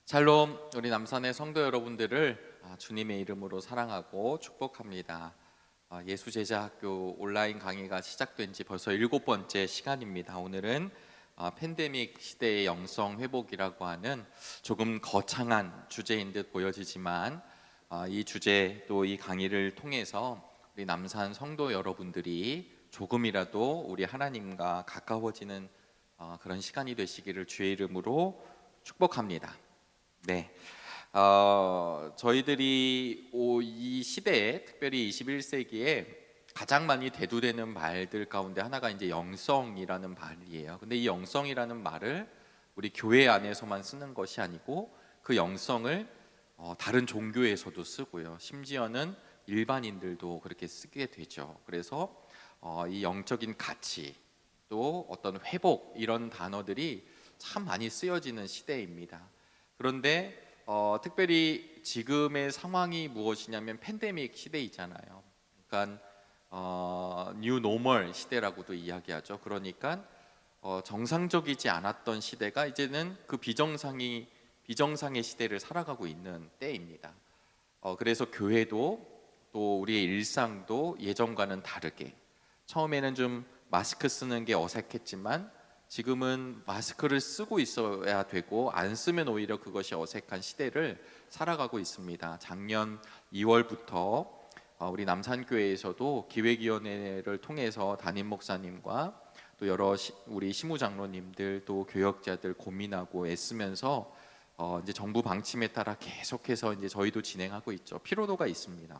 샬롬, 우리 남산의 성도 여러분들을 주님의 이름으로 사랑하고 축복합니다. 예수제자학교 온라인 강의가 시작된 지 벌써 7번째 시간입니다. 오늘은 팬데믹 시대의 영성 회복이라고 하는 조금 거창한 주제인 듯 보여지지만 이 주제 또 이 강의를 통해서 우리 남산 성도 여러분들이 조금이라도 우리 하나님과 가까워지는 그런 시간이 되시기를 주의 이름으로 축복합니다. 네, 저희들이 이 시대에 특별히 21세기에 가장 많이 대두되는 말들 가운데 하나가 이제 영성이라는 말이에요. 근데 이 영성이라는 말을 우리 교회 안에서만 쓰는 것이 아니고 그 영성을 다른 종교에서도 쓰고요. 심지어는 일반인들도 그렇게 쓰게 되죠. 그래서 이 영적인 가치 또 어떤 회복 이런 단어들이 참 많이 쓰여지는 시대입니다. 그런데 특별히 지금의 상황이 무엇이냐면 팬데믹 시대이잖아요. 그러니까 뉴 노멀 시대라고도 이야기하죠. 그러니까 정상적이지 않았던 시대가 이제는 그 비정상의 시대를 살아가고 있는 때입니다. 그래서 교회도 또 우리의 일상도 예전과는 다르게 처음에는 좀 마스크 쓰는 게 어색했지만 지금은 마스크를 쓰고 있어야 되고 안 쓰면 오히려 그것이 어색한 시대를 살아가고 있습니다. 작년 2월부터 우리 남산교회에서도 기획위원회를 통해서 담임 목사님과 또 여러 우리 시무장로님들 또 교역자들 고민하고 애쓰면서 이제 정부 방침에 따라 계속해서 이제 저희도 진행하고 있죠. 피로도가 있습니다.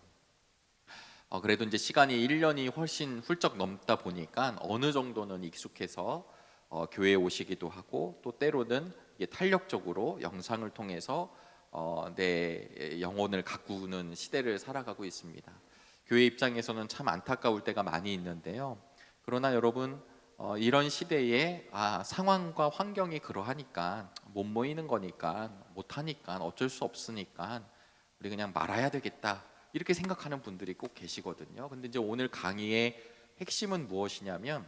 그래도 이제 시간이 1년이 훨씬 훌쩍 넘다 보니까 어느 정도는 익숙해서 교회에 오시기도 하고 또 때로는 탄력적으로 영상을 통해서 내 영혼을 가꾸는 시대를 살아가고 있습니다. 교회 입장에서는 참 안타까울 때가 많이 있는데요. 그러나 여러분 이런 시대에 상황과 환경이 그러하니까 못 모이는 거니까 못하니까 어쩔 수 없으니까 우리 그냥 말아야 되겠다 이렇게 생각하는 분들이 꼭 계시거든요. 근데 이제 오늘 강의의 핵심은 무엇이냐면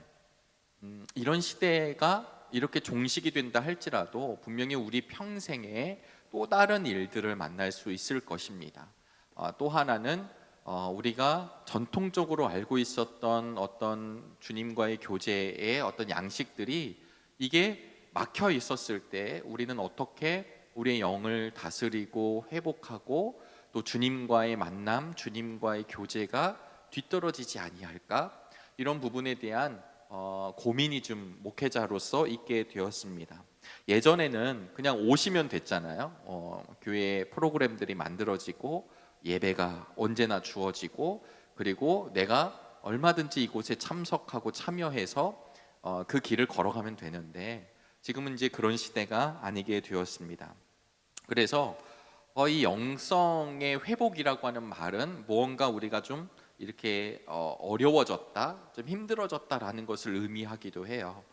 이런 시대가 이렇게 종식이 된다 할지라도 분명히 우리 평생에 또 다른 일들을 만날 수 있을 것입니다. 또 하나는 우리가 전통적으로 알고 있었던 어떤 주님과의 교제의 어떤 양식들이 이게 막혀 있었을 때 우리는 어떻게 우리의 영을 다스리고 회복하고 또 주님과의 만남, 주님과의 교제가 뒤떨어지지 아니할까? 이런 부분에 대한 고민이 좀 목회자로서 있게 되었습니다. 예전에는 그냥 오시면 됐잖아요. 교회 프로그램들이 만들어지고 예배가 언제나 주어지고 그리고 내가 얼마든지 이곳에 참석하고 참여해서 그 길을 걸어가면 되는데 지금은 이제 그런 시대가 아니게 되었습니다. 그래서 이 영성의 회복이라고 하는 말은 무언가 우리가 좀 이렇게 어려워졌다, 좀 힘들어졌다라는 것을 의미하기도 해요.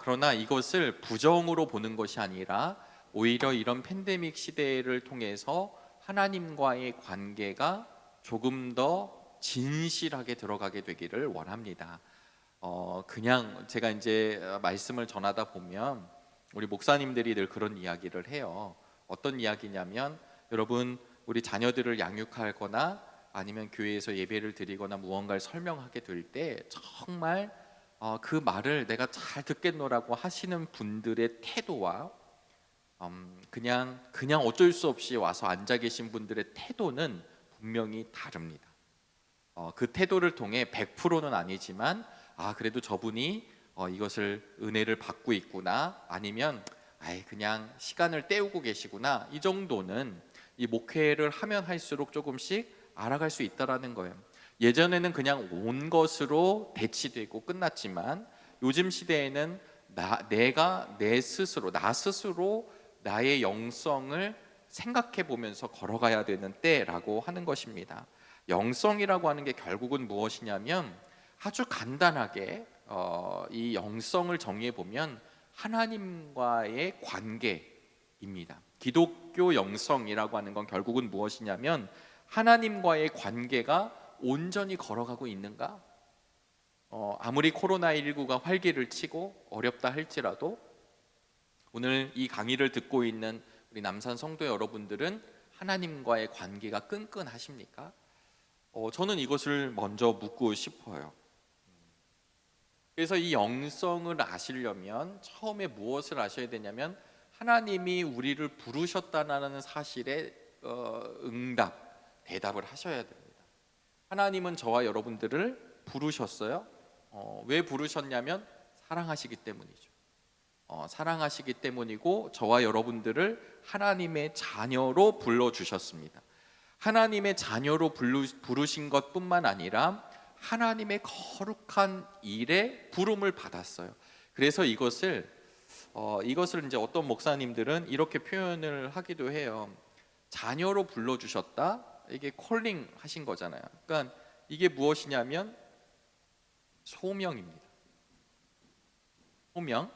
그러나 이것을 부정으로 보는 것이 아니라 오히려 이런 팬데믹 시대를 통해서 하나님과의 관계가 조금 더 진실하게 들어가게 되기를 원합니다. 그냥 제가 이제 말씀을 전하다 보면 우리 목사님들이 늘 그런 이야기를 해요. 어떤 이야기냐면 여러분 우리 자녀들을 양육하거나 아니면 교회에서 예배를 드리거나 무언가를 설명하게 될 때 정말 그 말을 내가 잘 듣겠노라고 하시는 분들의 태도와 그냥 어쩔 수 없이 와서 앉아 계신 분들의 태도는 분명히 다릅니다. 그 태도를 통해 100%는 아니지만 그래도 저분이 이것을 은혜를 받고 있구나 아니면 그냥 시간을 때우고 계시구나 이 정도는 이 목회를 하면 할수록 조금씩 알아갈 수 있다라는 거예요. 예전에는 그냥 온 것으로 대치되고 끝났지만 요즘 시대에는 내가 나 스스로 나의 영성을 생각해 보면서 걸어가야 되는 때라고 하는 것입니다. 영성이라고 하는 게 결국은 무엇이냐면 아주 간단하게 이 영성을 정의해 보면 하나님과의 관계입니다. 기독교 영성이라고 하는 건 결국은 무엇이냐면 하나님과의 관계가 온전히 걸어가고 있는가? 아무리 코로나19가 활기를 치고 어렵다 할지라도 오늘 이 강의를 듣고 있는 우리 남산 성도 여러분들은 하나님과의 관계가 끈끈하십니까? 저는 이것을 먼저 묻고 싶어요. 그래서 이 영성을 아시려면 처음에 무엇을 아셔야 되냐면 하나님이 우리를 부르셨다는 사실에 대답을 하셔야 됩니다. 하나님은 저와 여러분들을 부르셨어요. 왜 부르셨냐면 사랑하시기 때문이죠. 사랑하시기 때문이고 저와 여러분들을 하나님의 자녀로 불러주셨습니다. 하나님의 자녀로 부르신 것뿐만 아니라 하나님의 거룩한 일에 부름을 받았어요. 그래서 이것을 이제 어떤 목사님들은 이렇게 표현을 하기도 해요. 자녀로 불러주셨다. 이게 콜링 하신 거잖아요. 그러니까 이게 무엇이냐면 소명입니다. 소명.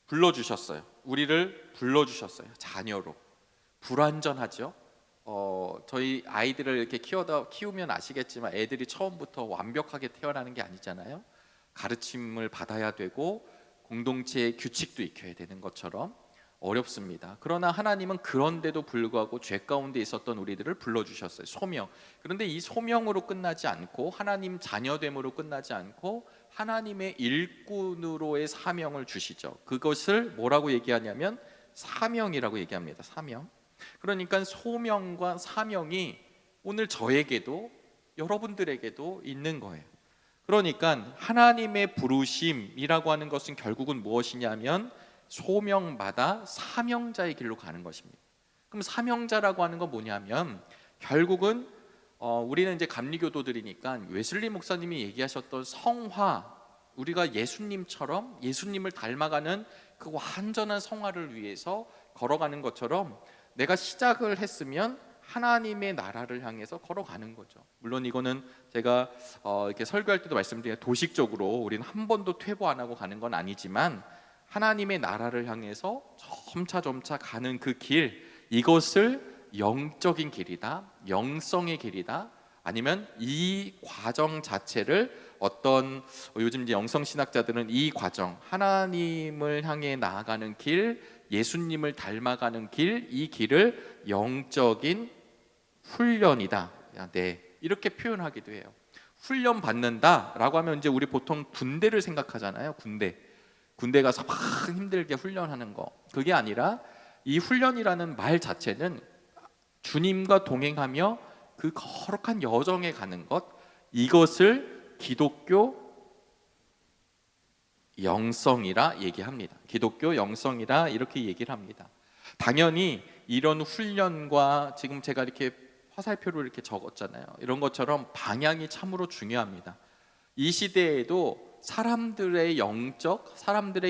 불러주셨어요. 우리를 불러주셨어요. 자녀로. 불완전하죠. 저희 아이들을 이렇게 키우면 아시겠지만 애들이 처음부터 완벽하게 태어나는 게 아니잖아요. 가르침을 받아야 되고 공동체의 규칙도 익혀야 되는 것처럼 어렵습니다. 그러나 하나님은 그런데도 불구하고 죄 가운데 있었던 우리들을 불러주셨어요. 소명. 그런데 이 소명으로 끝나지 않고 하나님 자녀됨으로 끝나지 않고 하나님의 일꾼으로의 사명을 주시죠. 그것을 뭐라고 얘기하냐면 사명이라고 얘기합니다. 사명. 그러니까 소명과 사명이 오늘 저에게도 여러분들에게도 있는 거예요. 그러니까 하나님의 부르심이라고 하는 것은 결국은 무엇이냐면 소명마다 사명자의 길로 가는 것입니다. 그럼 사명자라고 하는 건 뭐냐면 결국은 우리는 이제 감리교도들이니까 웨슬리 목사님이 얘기하셨던 성화, 우리가 예수님처럼 예수님을 닮아가는 그 완전한 성화를 위해서 걸어가는 것처럼 내가 시작을 했으면 하나님의 나라를 향해서 걸어가는 거죠. 물론 이거는 제가 이렇게 설교할 때도 말씀드린 도식적으로 우리는 한 번도 퇴보 안 하고 가는 건 아니지만 하나님의 나라를 향해서 점차 가는 그 길, 이것을 영적인 길이다, 영성의 길이다, 아니면 이 과정 자체를 어떤 요즘 이제 영성 신학자들은 이 과정, 하나님을 향해 나아가는 길, 예수님을 닮아가는 길, 이 길을 영적인 훈련이다. 네, 이렇게 표현하기도 해요. 훈련 받는다라고 하면 이제 우리 보통 군대를 생각하잖아요. 군대 가서 막 힘들게 훈련하는 거. 그게 아니라 이 훈련이라는 말 자체는 주님과 동행하며 그 거룩한 여정에 가는 것, 이것을 기독교 영성이라 얘기합니다. 기독교 영성이라 이렇게 얘기를 합니다. 당연히 이런 훈련과 지금 제가 이렇게 화살표로 이렇게 적었잖아요. 이런 것처럼 방향이 참으로 중요합니다. 이 시대에도 사람들의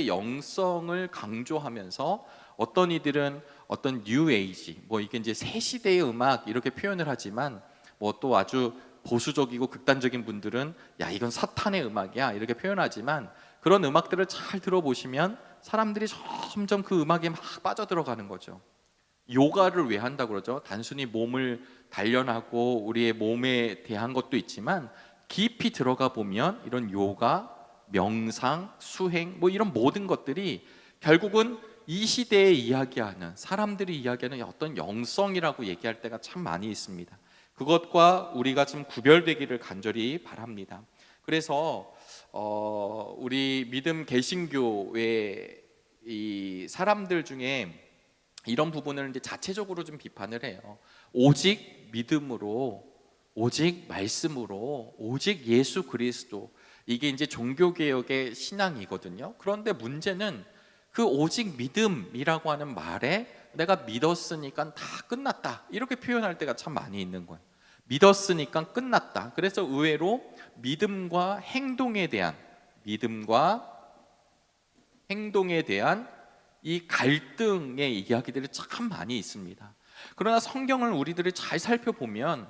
영성을 강조하면서 어떤 이들은 어떤 뉴 에이지, 뭐 이게 이제 새 시대의 음악 이렇게 표현을 하지만 뭐 또 아주 보수적이고 극단적인 분들은 야 이건 사탄의 음악이야 이렇게 표현하지만 그런 음악들을 잘 들어보시면 사람들이 점점 그 음악에 막 빠져들어가는 거죠. 요가를 왜 한다고 그러죠? 단순히 몸을 단련하고 우리의 몸에 대한 것도 있지만 깊이 들어가 보면 이런 요가, 명상, 수행 뭐 이런 모든 것들이 결국은 이 시대에 이야기하는, 사람들이 이야기하는 어떤 영성이라고 얘기할 때가 참 많이 있습니다. 그것과 우리가 좀 구별되기를 간절히 바랍니다. 그래서 우리 믿음 개신교의 이 사람들 중에 이런 부분을 이제 자체적으로 좀 비판을 해요. 오직 믿음으로, 오직 말씀으로, 오직 예수 그리스도, 이게 이제 종교개혁의 신앙이거든요. 그런데 문제는 그 오직 믿음이라고 하는 말에 내가 믿었으니까 다 끝났다 이렇게 표현할 때가 참 많이 있는 거예요. 믿었으니까 끝났다. 그래서 의외로 믿음과 행동에 대한 이 갈등의 이야기들이 참 많이 있습니다. 그러나 성경을 우리들이 잘 살펴보면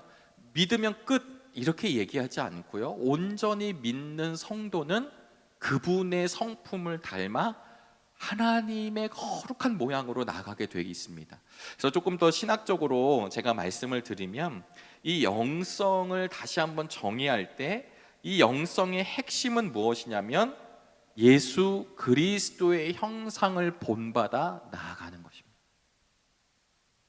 믿으면 끝 이렇게 얘기하지 않고요. 온전히 믿는 성도는 그분의 성품을 닮아 하나님의 거룩한 모양으로 나가게 되어 있습니다. 그래서 조금 더 신학적으로 제가 말씀을 드리면 이 영성을 다시 한번 정의할 때 이 영성의 핵심은 무엇이냐면 예수 그리스도의 형상을 본받아 나아가는 것입니다.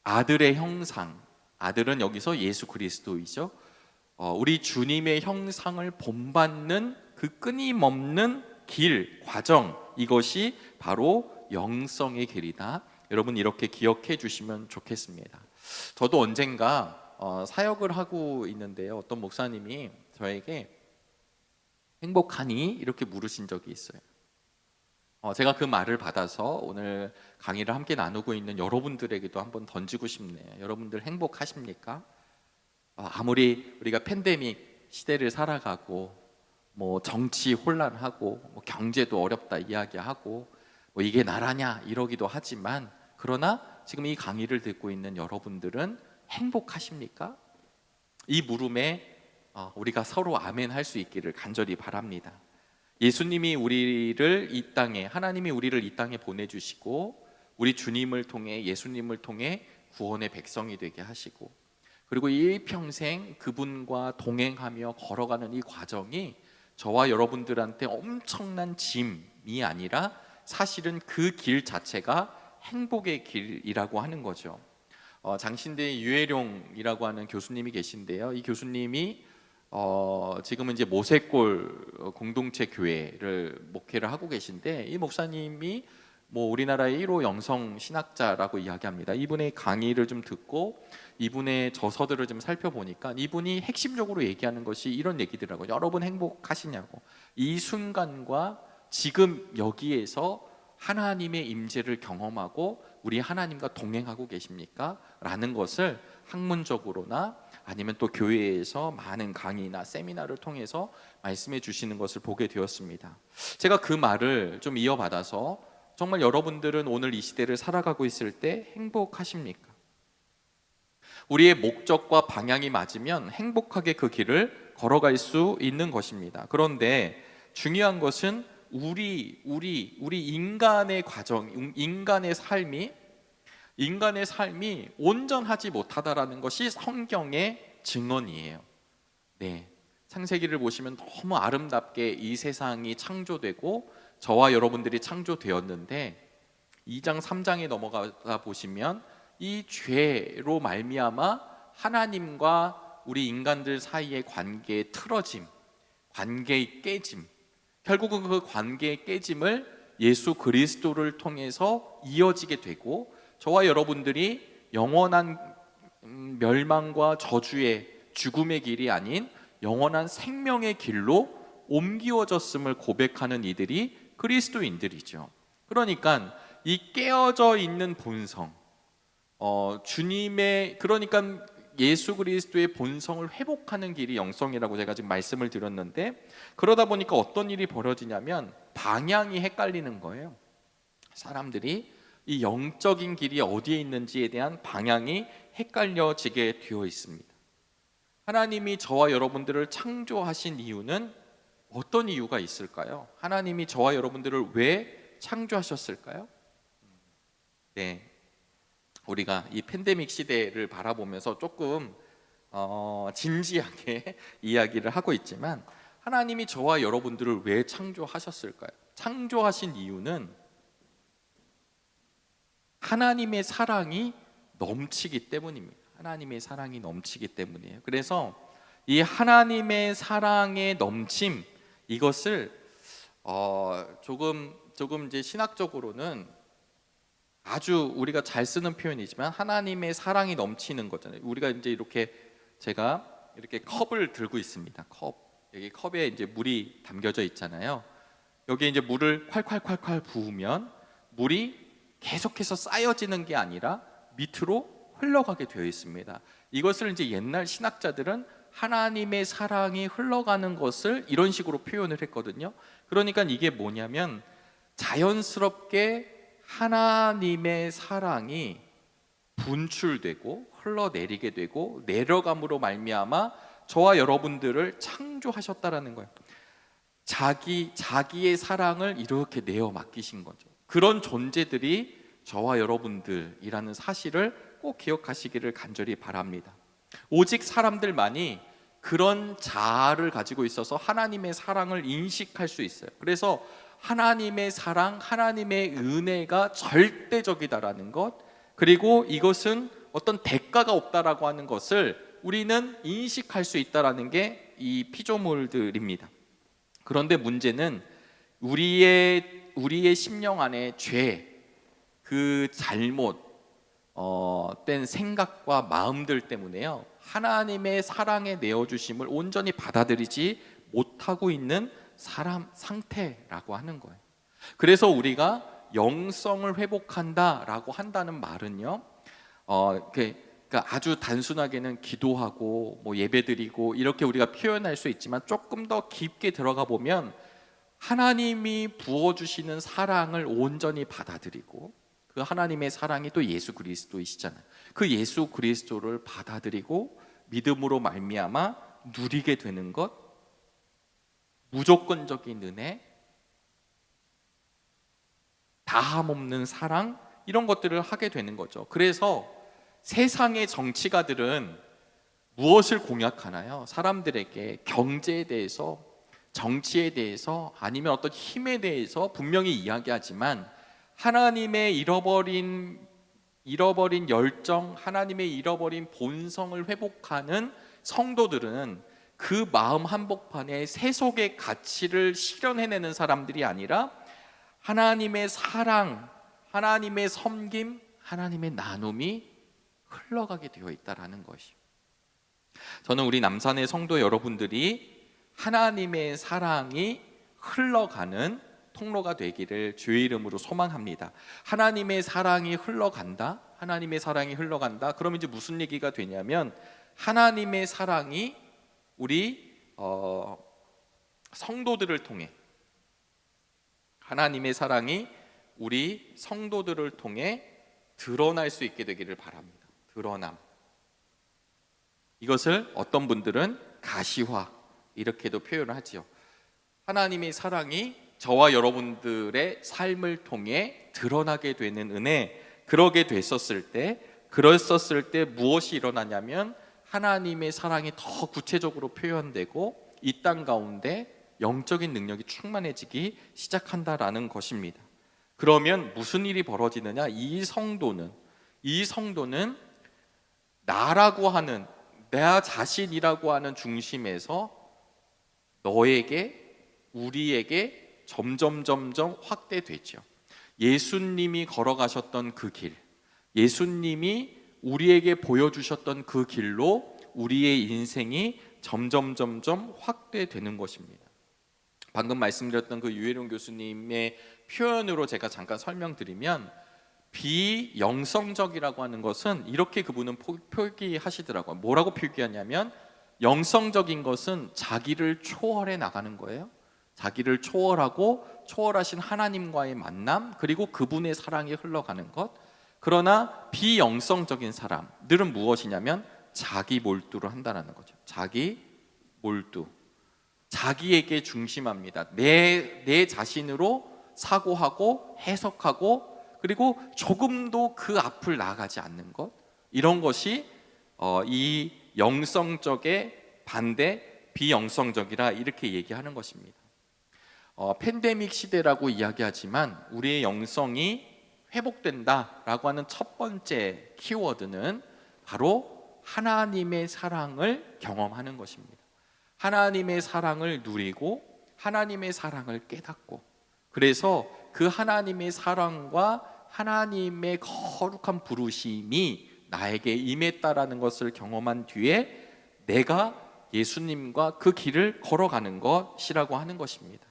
아들의 형상, 아들은 여기서 예수 그리스도이죠. 우리 주님의 형상을 본받는 그 끊임없는 길, 과정, 이것이 바로 영성의 길이다. 여러분 이렇게 기억해 주시면 좋겠습니다. 저도 언젠가 사역을 하고 있는데요, 어떤 목사님이 저에게 행복하니? 이렇게 물으신 적이 있어요. 제가 그 말을 받아서 오늘 강의를 함께 나누고 있는 여러분들에게도 한번 던지고 싶네요. 여러분들 행복하십니까? 아무리 우리가 팬데믹 시대를 살아가고 뭐 정치 혼란하고 뭐 경제도 어렵다 이야기하고 뭐 이게 나라냐 이러기도 하지만, 그러나 지금 이 강의를 듣고 있는 여러분들은 행복하십니까? 이 물음에 우리가 서로 아멘 할 수 있기를 간절히 바랍니다. 예수님이 우리를 이 땅에, 하나님이 우리를 이 땅에 보내주시고 우리 주님을 통해, 예수님을 통해 구원의 백성이 되게 하시고, 그리고 일평생 그분과 동행하며 걸어가는 이 과정이 저와 여러분들한테 엄청난 짐이 아니라 사실은 그 길 자체가 행복의 길이라고 하는 거죠. 장신대 유해룡이라고 하는 교수님이 계신데요, 이 교수님이 지금은 이제 모세골 공동체 교회를 목회를 하고 계신데, 이 목사님이 뭐 우리나라의 1호 영성 신학자라고 이야기합니다. 이분의 강의를 좀 듣고 이분의 저서들을 좀 살펴보니까 이분이 핵심적으로 얘기하는 것이 이런 얘기더라고요. 여러분 행복하시냐고. 이 순간과 지금 여기에서 하나님의 임재를 경험하고 우리 하나님과 동행하고 계십니까? 라는 것을 학문적으로나 아니면 또 교회에서 많은 강의나 세미나를 통해서 말씀해 주시는 것을 보게 되었습니다. 제가 그 말을 좀 이어받아서, 정말 여러분들은 오늘 이 시대를 살아가고 있을 때 행복하십니까? 우리의 목적과 방향이 맞으면 행복하게 그 길을 걸어갈 수 있는 것입니다. 그런데 중요한 것은 우리 인간의 과정, 인간의 삶이 온전하지 못하다라는 것이 성경의 증언이에요. 네, 창세기를 보시면 너무 아름답게 이 세상이 창조되고 저와 여러분들이 창조되었는데, 2장 3장에 넘어가 보시면 이 죄로 말미암아 하나님과 우리 인간들 사이의 관계의 틀어짐, 관계의 깨짐, 결국은 그 관계의 깨짐을 예수 그리스도를 통해서 이어지게 되고, 저와 여러분들이 영원한 멸망과 저주의 죽음의 길이 아닌 영원한 생명의 길로 옮기어졌음을 고백하는 이들이 그리스도인들이죠. 그러니까 이 깨어져 있는 본성, 그러니까 예수 그리스도의 본성을 회복하는 길이 영성이라고 제가 지금 말씀을 드렸는데, 그러다 보니까 어떤 일이 벌어지냐면 방향이 헷갈리는 거예요. 사람들이 이 영적인 길이 어디에 있는지에 대한 방향이 헷갈려지게 되어 있습니다. 하나님이 저와 여러분들을 창조하신 이유는 어떤 이유가 있을까요? 하나님이 저와 여러분들을 왜 창조하셨을까요? 네, 우리가 이 팬데믹 시대를 바라보면서 조금 진지하게 이야기를 하고 있지만, 하나님이 저와 여러분들을 왜 창조하셨을까요? 창조하신 이유는 하나님의 사랑이 넘치기 때문입니다. 하나님의 사랑이 넘치기 때문이에요. 그래서 이 하나님의 사랑의 넘침, 이것을 조금 이제 신학적으로는 아주 우리가 잘 쓰는 표현이지만 하나님의 사랑이 넘치는 거잖아요. 우리가 이제 이렇게, 제가 이렇게 컵을 들고 있습니다. 여기 컵에 이제 물이 담겨져 있잖아요. 여기에 이제 물을 콸콸콸콸 부으면 물이 계속해서 쌓여지는 게 아니라 밑으로 흘러가게 되어 있습니다. 이것을 이제 옛날 신학자들은 하나님의 사랑이 흘러가는 것을 이런 식으로 표현을 했거든요. 그러니까 이게 뭐냐면 자연스럽게 하나님의 사랑이 분출되고 흘러내리게 되고 내려감으로 말미암아 저와 여러분들을 창조하셨다라는 거예요. 자기의 사랑을 이렇게 내어 맡기신 거죠. 그런 존재들이 저와 여러분들이라는 사실을 꼭 기억하시기를 간절히 바랍니다. 오직 사람들만이 그런 자아를 가지고 있어서 하나님의 사랑을 인식할 수 있어요. 그래서 하나님의 사랑, 하나님의 은혜가 절대적이다라는 것, 그리고 이것은 어떤 대가가 없다라고 하는 것을 우리는 인식할 수 있다라는 게 이 피조물들입니다. 그런데 문제는 우리의 심령 안에 죄, 그 잘못 된 생각과 마음들 때문에요, 하나님의 사랑에 내어주심을 온전히 받아들이지 못하고 있는 사람 상태라고 하는 거예요. 그래서 우리가 영성을 회복한다라고 한다는 말은요, 그러니까 아주 단순하게는 기도하고 뭐 예배드리고 이렇게 우리가 표현할 수 있지만, 조금 더 깊게 들어가 보면 하나님이 부어주시는 사랑을 온전히 받아들이고, 그 하나님의 사랑이 또 예수 그리스도이시잖아요. 그 예수 그리스도를 받아들이고 믿음으로 말미암아 누리게 되는 것, 무조건적인 은혜, 다함 없는 사랑, 이런 것들을 하게 되는 거죠. 그래서 세상의 정치가들은 무엇을 공약하나요? 사람들에게 경제에 대해서, 정치에 대해서, 아니면 어떤 힘에 대해서 분명히 이야기하지만, 하나님의 잃어버린 열정, 하나님의 잃어버린 본성을 회복하는 성도들은 그 마음 한복판에 세속의 가치를 실현해내는 사람들이 아니라 하나님의 사랑, 하나님의 섬김, 하나님의 나눔이 흘러가게 되어 있다라는 것이요. 저는 우리 남산의 성도 여러분들이 하나님의 사랑이 흘러가는 통로가 되기를 주의 이름으로 소망합니다. 하나님의 사랑이 흘러간다, 하나님의 사랑이 흘러간다. 그럼 이제 무슨 얘기가 되냐면, 하나님의 사랑이 우리 성도들을 통해, 하나님의 사랑이 우리 성도들을 통해 드러날 수 있게 되기를 바랍니다. 드러남. 이것을 어떤 분들은 가시화 이렇게도 표현을 하지요. 하나님의 사랑이 저와 여러분들의 삶을 통해 드러나게 되는 은혜, 그랬었을 때 무엇이 일어나냐면, 하나님의 사랑이 더 구체적으로 표현되고 이 땅 가운데 영적인 능력이 충만해지기 시작한다라는 것입니다. 그러면 무슨 일이 벌어지느냐? 이 성도는 나라고 하는, 내 자신이라고 하는 중심에서 너에게, 우리에게 점점 확대되죠. 예수님이 걸어가셨던 그 길, 예수님이 우리에게 보여주셨던 그 길로 우리의 인생이 점점 확대되는 것입니다. 방금 말씀드렸던 그 유혜룡 교수님의 표현으로 제가 잠깐 설명드리면, 비영성적이라고 하는 것은 이렇게 그분은 표기하시더라고요. 뭐라고 표기하냐면, 영성적인 것은 자기를 초월해 나가는 거예요. 자기를 초월하고 초월하신 하나님과의 만남, 그리고 그분의 사랑이 흘러가는 것. 그러나 비영성적인 사람들은 무엇이냐면 자기 몰두를 한다는 거죠. 자기 몰두, 자기에게 중심합니다. 내 자신으로 사고하고 해석하고, 그리고 조금도 그 앞을 나아가지 않는 것, 이런 것이 이 영성적의 반대, 비영성적이라 이렇게 얘기하는 것입니다. 팬데믹 시대라고 이야기하지만 우리의 영성이 회복된다라고 하는 첫 번째 키워드는 바로 하나님의 사랑을 경험하는 것입니다. 하나님의 사랑을 누리고 하나님의 사랑을 깨닫고, 그래서 그 하나님의 사랑과 하나님의 거룩한 부르심이 나에게 임했다라는 것을 경험한 뒤에 내가 예수님과 그 길을 걸어가는 것이라고 하는 것입니다.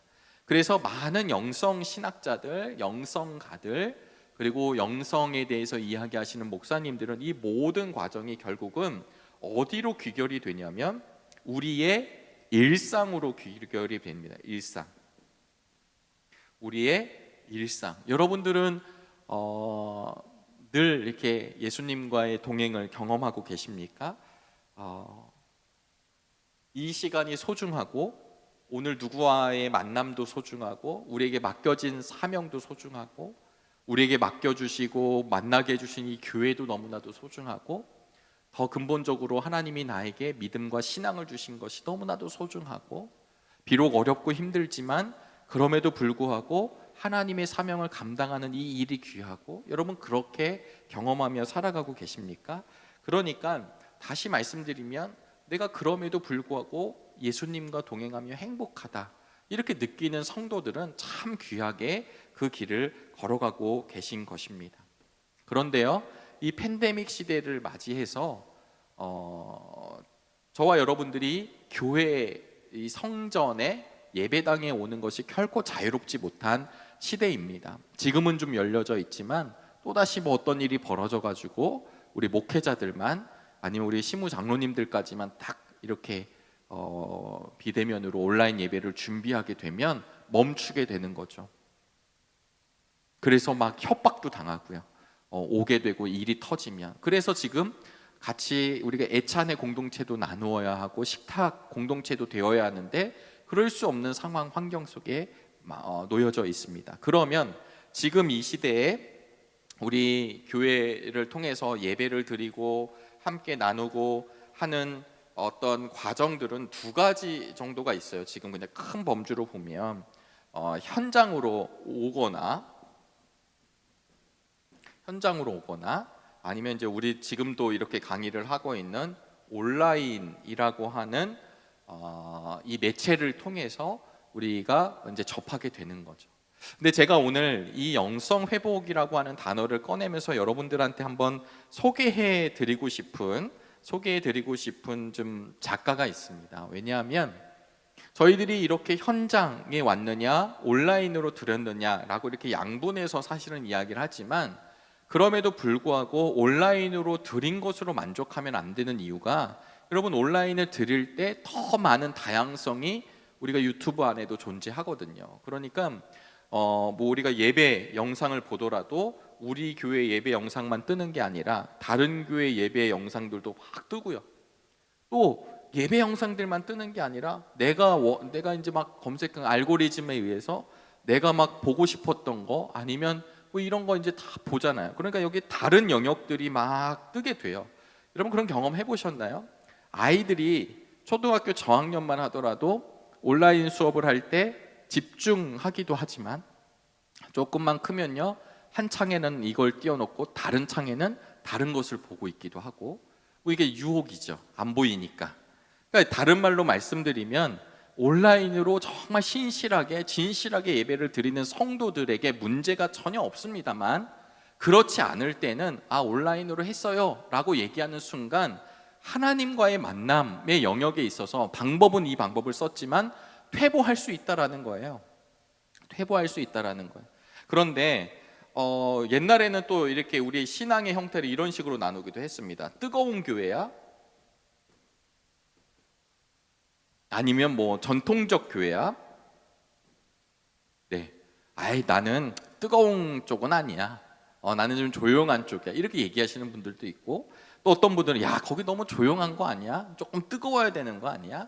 그래서 많은 영성 신학자들, 영성가들, 그리고 영성에 대해서 이야기하시는 목사님들은 이 모든 과정이 결국은 어디로 귀결이 되냐면 우리의 일상으로 귀결이 됩니다. 일상. 우리의 일상. 여러분들은 늘 이렇게 예수님과의 동행을 경험하고 계십니까? 이 시간이 소중하고, 오늘 누구와의 만남도 소중하고, 우리에게 맡겨진 사명도 소중하고, 우리에게 맡겨주시고 만나게 해주신 이 교회도 너무나도 소중하고, 더 근본적으로 하나님이 나에게 믿음과 신앙을 주신 것이 너무나도 소중하고, 비록 어렵고 힘들지만 그럼에도 불구하고 하나님의 사명을 감당하는 이 일이 귀하고, 여러분 그렇게 경험하며 살아가고 계십니까? 그러니까 다시 말씀드리면, 내가 그럼에도 불구하고 예수님과 동행하며 행복하다 이렇게 느끼는 성도들은 참 귀하게 그 길을 걸어가고 계신 것입니다. 그런데요, 이 팬데믹 시대를 맞이해서 저와 여러분들이 교회 이 성전에 예배당에 오는 것이 결코 자유롭지 못한 시대입니다. 지금은 좀 열려져 있지만 또다시 뭐 어떤 일이 벌어져 가지고 우리 목회자들만, 아니면 우리 시무 장로님들까지만 딱 이렇게 비대면으로 온라인 예배를 준비하게 되면 멈추게 되는 거죠. 그래서 막 협박도 당하고요, 오게 되고 일이 터지면. 그래서 지금 같이 우리가 애찬의 공동체도 나누어야 하고 식탁 공동체도 되어야 하는데 그럴 수 없는 상황 환경 속에 놓여져 있습니다. 그러면 지금 이 시대에 우리 교회를 통해서 예배를 드리고 함께 나누고 하는 어떤 과정들은 두 가지 정도가 있어요. 지금 그냥 큰 범주로 보면 현장으로 오거나 아니면 이제 우리 지금도 이렇게 강의를 하고 있는 온라인이라고 하는 이 매체를 통해서 우리가 이제 접하게 되는 거죠. 근데 제가 오늘 이 영성 회복이라고 하는 단어를 꺼내면서 여러분들한테 한번 소개해 드리고 싶은 좀 작가가 있습니다. 왜냐하면 저희들이 이렇게 현장에 왔느냐 온라인으로 들었느냐라고 이렇게 양분해서 사실은 이야기를 하지만, 그럼에도 불구하고 온라인으로 드린 것으로 만족하면 안 되는 이유가, 여러분 온라인을 드릴 때 더 많은 다양성이 우리가 유튜브 안에도 존재하거든요. 그러니까 뭐 우리가 예배 영상을 보더라도 우리 교회 예배 영상만 뜨는 게 아니라 다른 교회 예배 영상들도 막 뜨고요. 또 예배 영상들만 뜨는 게 아니라 내가 이제 막 검색한 알고리즘에 의해서 내가 막 보고 싶었던 거 아니면 뭐 이런 거 이제 다 보잖아요. 그러니까 여기 다른 영역들이 막 뜨게 돼요. 여러분 그런 경험 해보셨나요? 아이들이 초등학교 저학년만 하더라도 온라인 수업을 할 때 집중하기도 하지만 조금만 크면요, 한 창에는 이걸 띄워놓고 다른 창에는 다른 것을 보고 있기도 하고, 뭐 이게 유혹이죠. 안 보이니까. 그러니까 다른 말로 말씀드리면 온라인으로 정말 신실하게 진실하게 예배를 드리는 성도들에게 문제가 전혀 없습니다만, 그렇지 않을 때는 온라인으로 했어요 라고 얘기하는 순간 하나님과의 만남의 영역에 있어서 방법은 이 방법을 썼지만 퇴보할 수 있다라는 거예요. 그런데 옛날에는 또 이렇게 우리 신앙의 형태를 이런 식으로 나누기도 했습니다. 뜨거운 교회야? 아니면 뭐 전통적 교회야? 네. 나는 뜨거운 쪽은 아니야. 나는 좀 조용한 쪽이야. 이렇게 얘기하시는 분들도 있고, 또 어떤 분들은 거기 너무 조용한 거 아니야? 조금 뜨거워야 되는 거 아니야?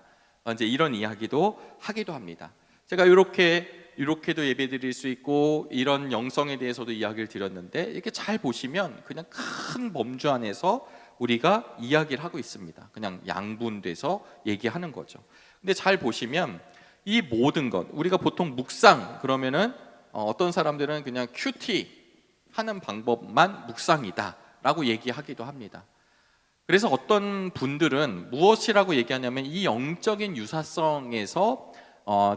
이제 이런 이야기도 하기도 합니다. 제가 이렇게도 예배드릴 수 있고 이런 영성에 대해서도 이야기를 드렸는데, 이렇게 잘 보시면 그냥 큰 범주 안에서 우리가 이야기를 하고 있습니다. 그냥 양분돼서 얘기하는 거죠. 근데 잘 보시면 이 모든 것, 우리가 보통 묵상 그러면은 어떤 사람들은 그냥 큐티 하는 방법만 묵상이다 라고 얘기하기도 합니다. 그래서 어떤 분들은 무엇이라고 얘기하냐면 이 영적인 유사성에서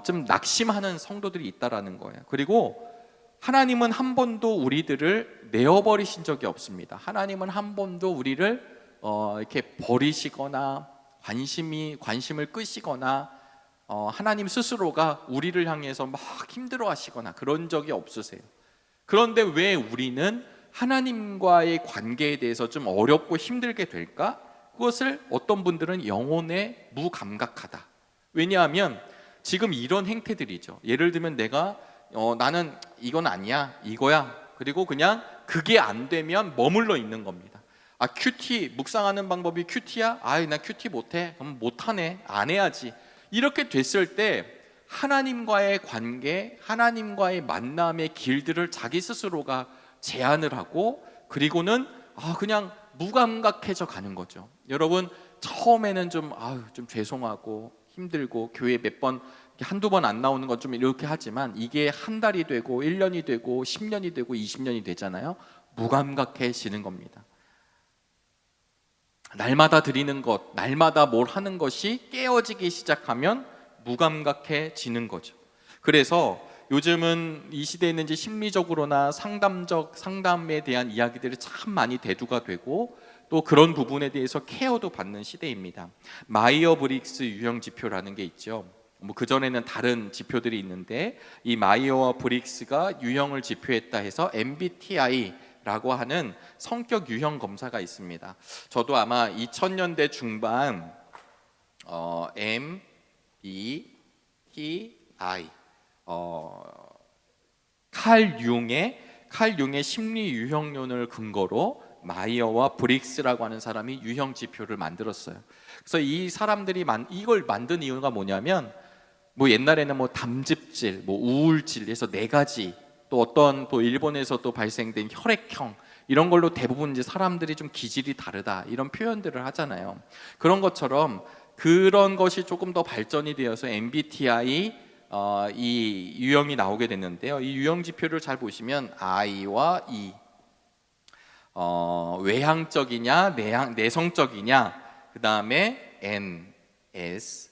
좀 낙심하는 성도들이 있다라는 거예요. 그리고 하나님은 한 번도 우리들을 내어버리신 적이 없습니다. 하나님은 한 번도 우리를 이렇게 버리시거나 관심을 끄시거나 하나님 스스로가 우리를 향해서 막 힘들어하시거나 그런 적이 없으세요. 그런데 왜 우리는 하나님과의 관계에 대해서 좀 어렵고 힘들게 될까? 그것을 어떤 분들은 영혼에 무감각하다. 왜냐하면 지금 이런 행태들이죠. 예를 들면 내가 나는 이건 아니야, 이거야. 그리고 그냥 그게 안 되면 머물러 있는 겁니다. 큐티 묵상하는 방법이 큐티야? 나 큐티 못해. 그럼 못하네. 안 해야지. 이렇게 됐을 때 하나님과의 관계, 하나님과의 만남의 길들을 자기 스스로가 제한을 하고, 그리고는 그냥 무감각해져 가는 거죠. 여러분 처음에는 좀 죄송하고 힘들고 교회 몇 번 한두 번 안 나오는 것 좀 이렇게 하지만 이게 한 달이 되고 1년이 되고 10년이 되고 20년이 되잖아요. 무감각해지는 겁니다. 날마다 드리는 것, 날마다 뭘 하는 것이 깨어지기 시작하면 무감각해지는 거죠. 그래서 요즘은 이 시대에는 이제 심리적으로나 상담에 대한 이야기들이 참 많이 대두가 되고 또 그런 부분에 대해서 케어도 받는 시대입니다. 마이어 브릭스 유형 지표라는 게 있죠. 뭐 그전에는 다른 지표들이 있는데 이 마이어와 브릭스가 유형을 지표했다 해서 MBTI라고 하는 성격 유형 검사가 있습니다. 저도 아마 2000년대 중반 MBTI 칼 융의 심리 유형론을 근거로 마이어와 브릭스라고 하는 사람이 유형 지표를 만들었어요. 그래서 이 사람들이 이걸 만든 이유가 뭐냐면 뭐 옛날에는 뭐 담즙질, 뭐 우울질에서 네 가지, 또 어떤 또 일본에서 또 발생된 혈액형 이런 걸로 대부분 이제 사람들이 좀 기질이 다르다 이런 표현들을 하잖아요. 그런 것처럼 그런 것이 조금 더 발전이 되어서 MBTI 이 유형이 나오게 됐는데요. 이 유형 지표를 잘 보시면 I와 E, 외향적이냐 내성적이냐, 그 다음에 N, S,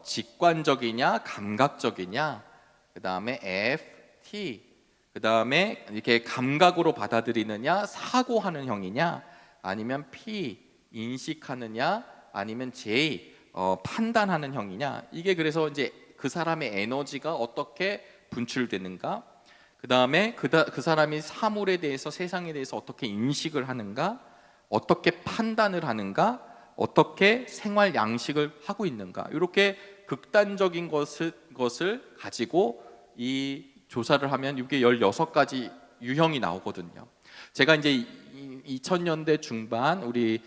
직관적이냐 감각적이냐, 그 다음에 F, T, 그 다음에 이렇게 감각으로 받아들이느냐 사고하는 형이냐, 아니면 P, 인식하느냐, 아니면 J, 판단하는 형이냐. 이게 그래서 이제 그 사람의 에너지가 어떻게 분출되는가, 그 다음에 그 사람이 사물에 대해서, 세상에 대해서 어떻게 인식을 하는가, 어떻게 판단을 하는가, 어떻게 생활 양식을 하고 있는가, 이렇게 극단적인 것을 가지고 이 조사를 하면 이게 16가지 유형이 나오거든요. 제가 이제 2000년대 중반 우리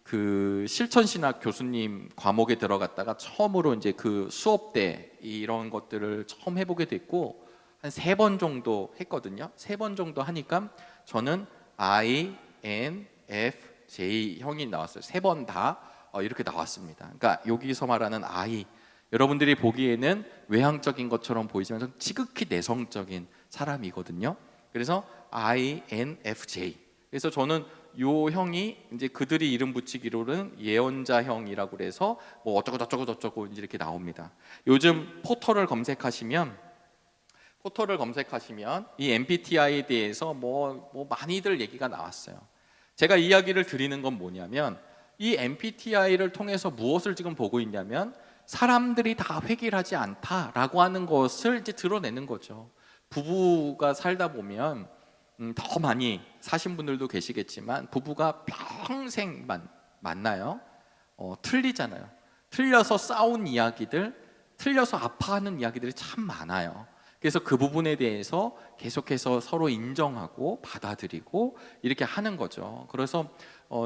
그 실천신학 교수님 과목에 들어갔다가 처음으로 이제 그 수업 때 이런 것들을 처음 해보게 됐고 한 3번 정도 했거든요. 3번 정도 하니까 저는 I, N, F, J 형이 나왔어요. 3번 다 이렇게 나왔습니다. 그러니까 여기서 말하는 I, 여러분들이 보기에는 외향적인 것처럼 보이지만 좀 지극히 내성적인 사람이거든요. 그래서 INFJ. 그래서 저는 요 형이 이제 그들이 이름 붙이기로는 예언자형이라고 그래서 뭐 어쩌고 저쩌고 저쩌고 이제 이렇게 나옵니다. 요즘 포털을 검색하시면 이 MBTI에 대해서 뭐 많이들 얘기가 나왔어요. 제가 이야기를 드리는 건 뭐냐면 이 MBTI를 통해서 무엇을 지금 보고 있냐면 사람들이 다 획일하지 않다라고 하는 것을 이제 드러내는 거죠. 부부가 살다 보면 더 많이 사신 분들도 계시겠지만 부부가 평생 만나요. 틀리잖아요. 틀려서 싸운 이야기들, 틀려서 아파하는 이야기들이 참 많아요. 그래서 그 부분에 대해서 계속해서 서로 인정하고 받아들이고 이렇게 하는 거죠. 그래서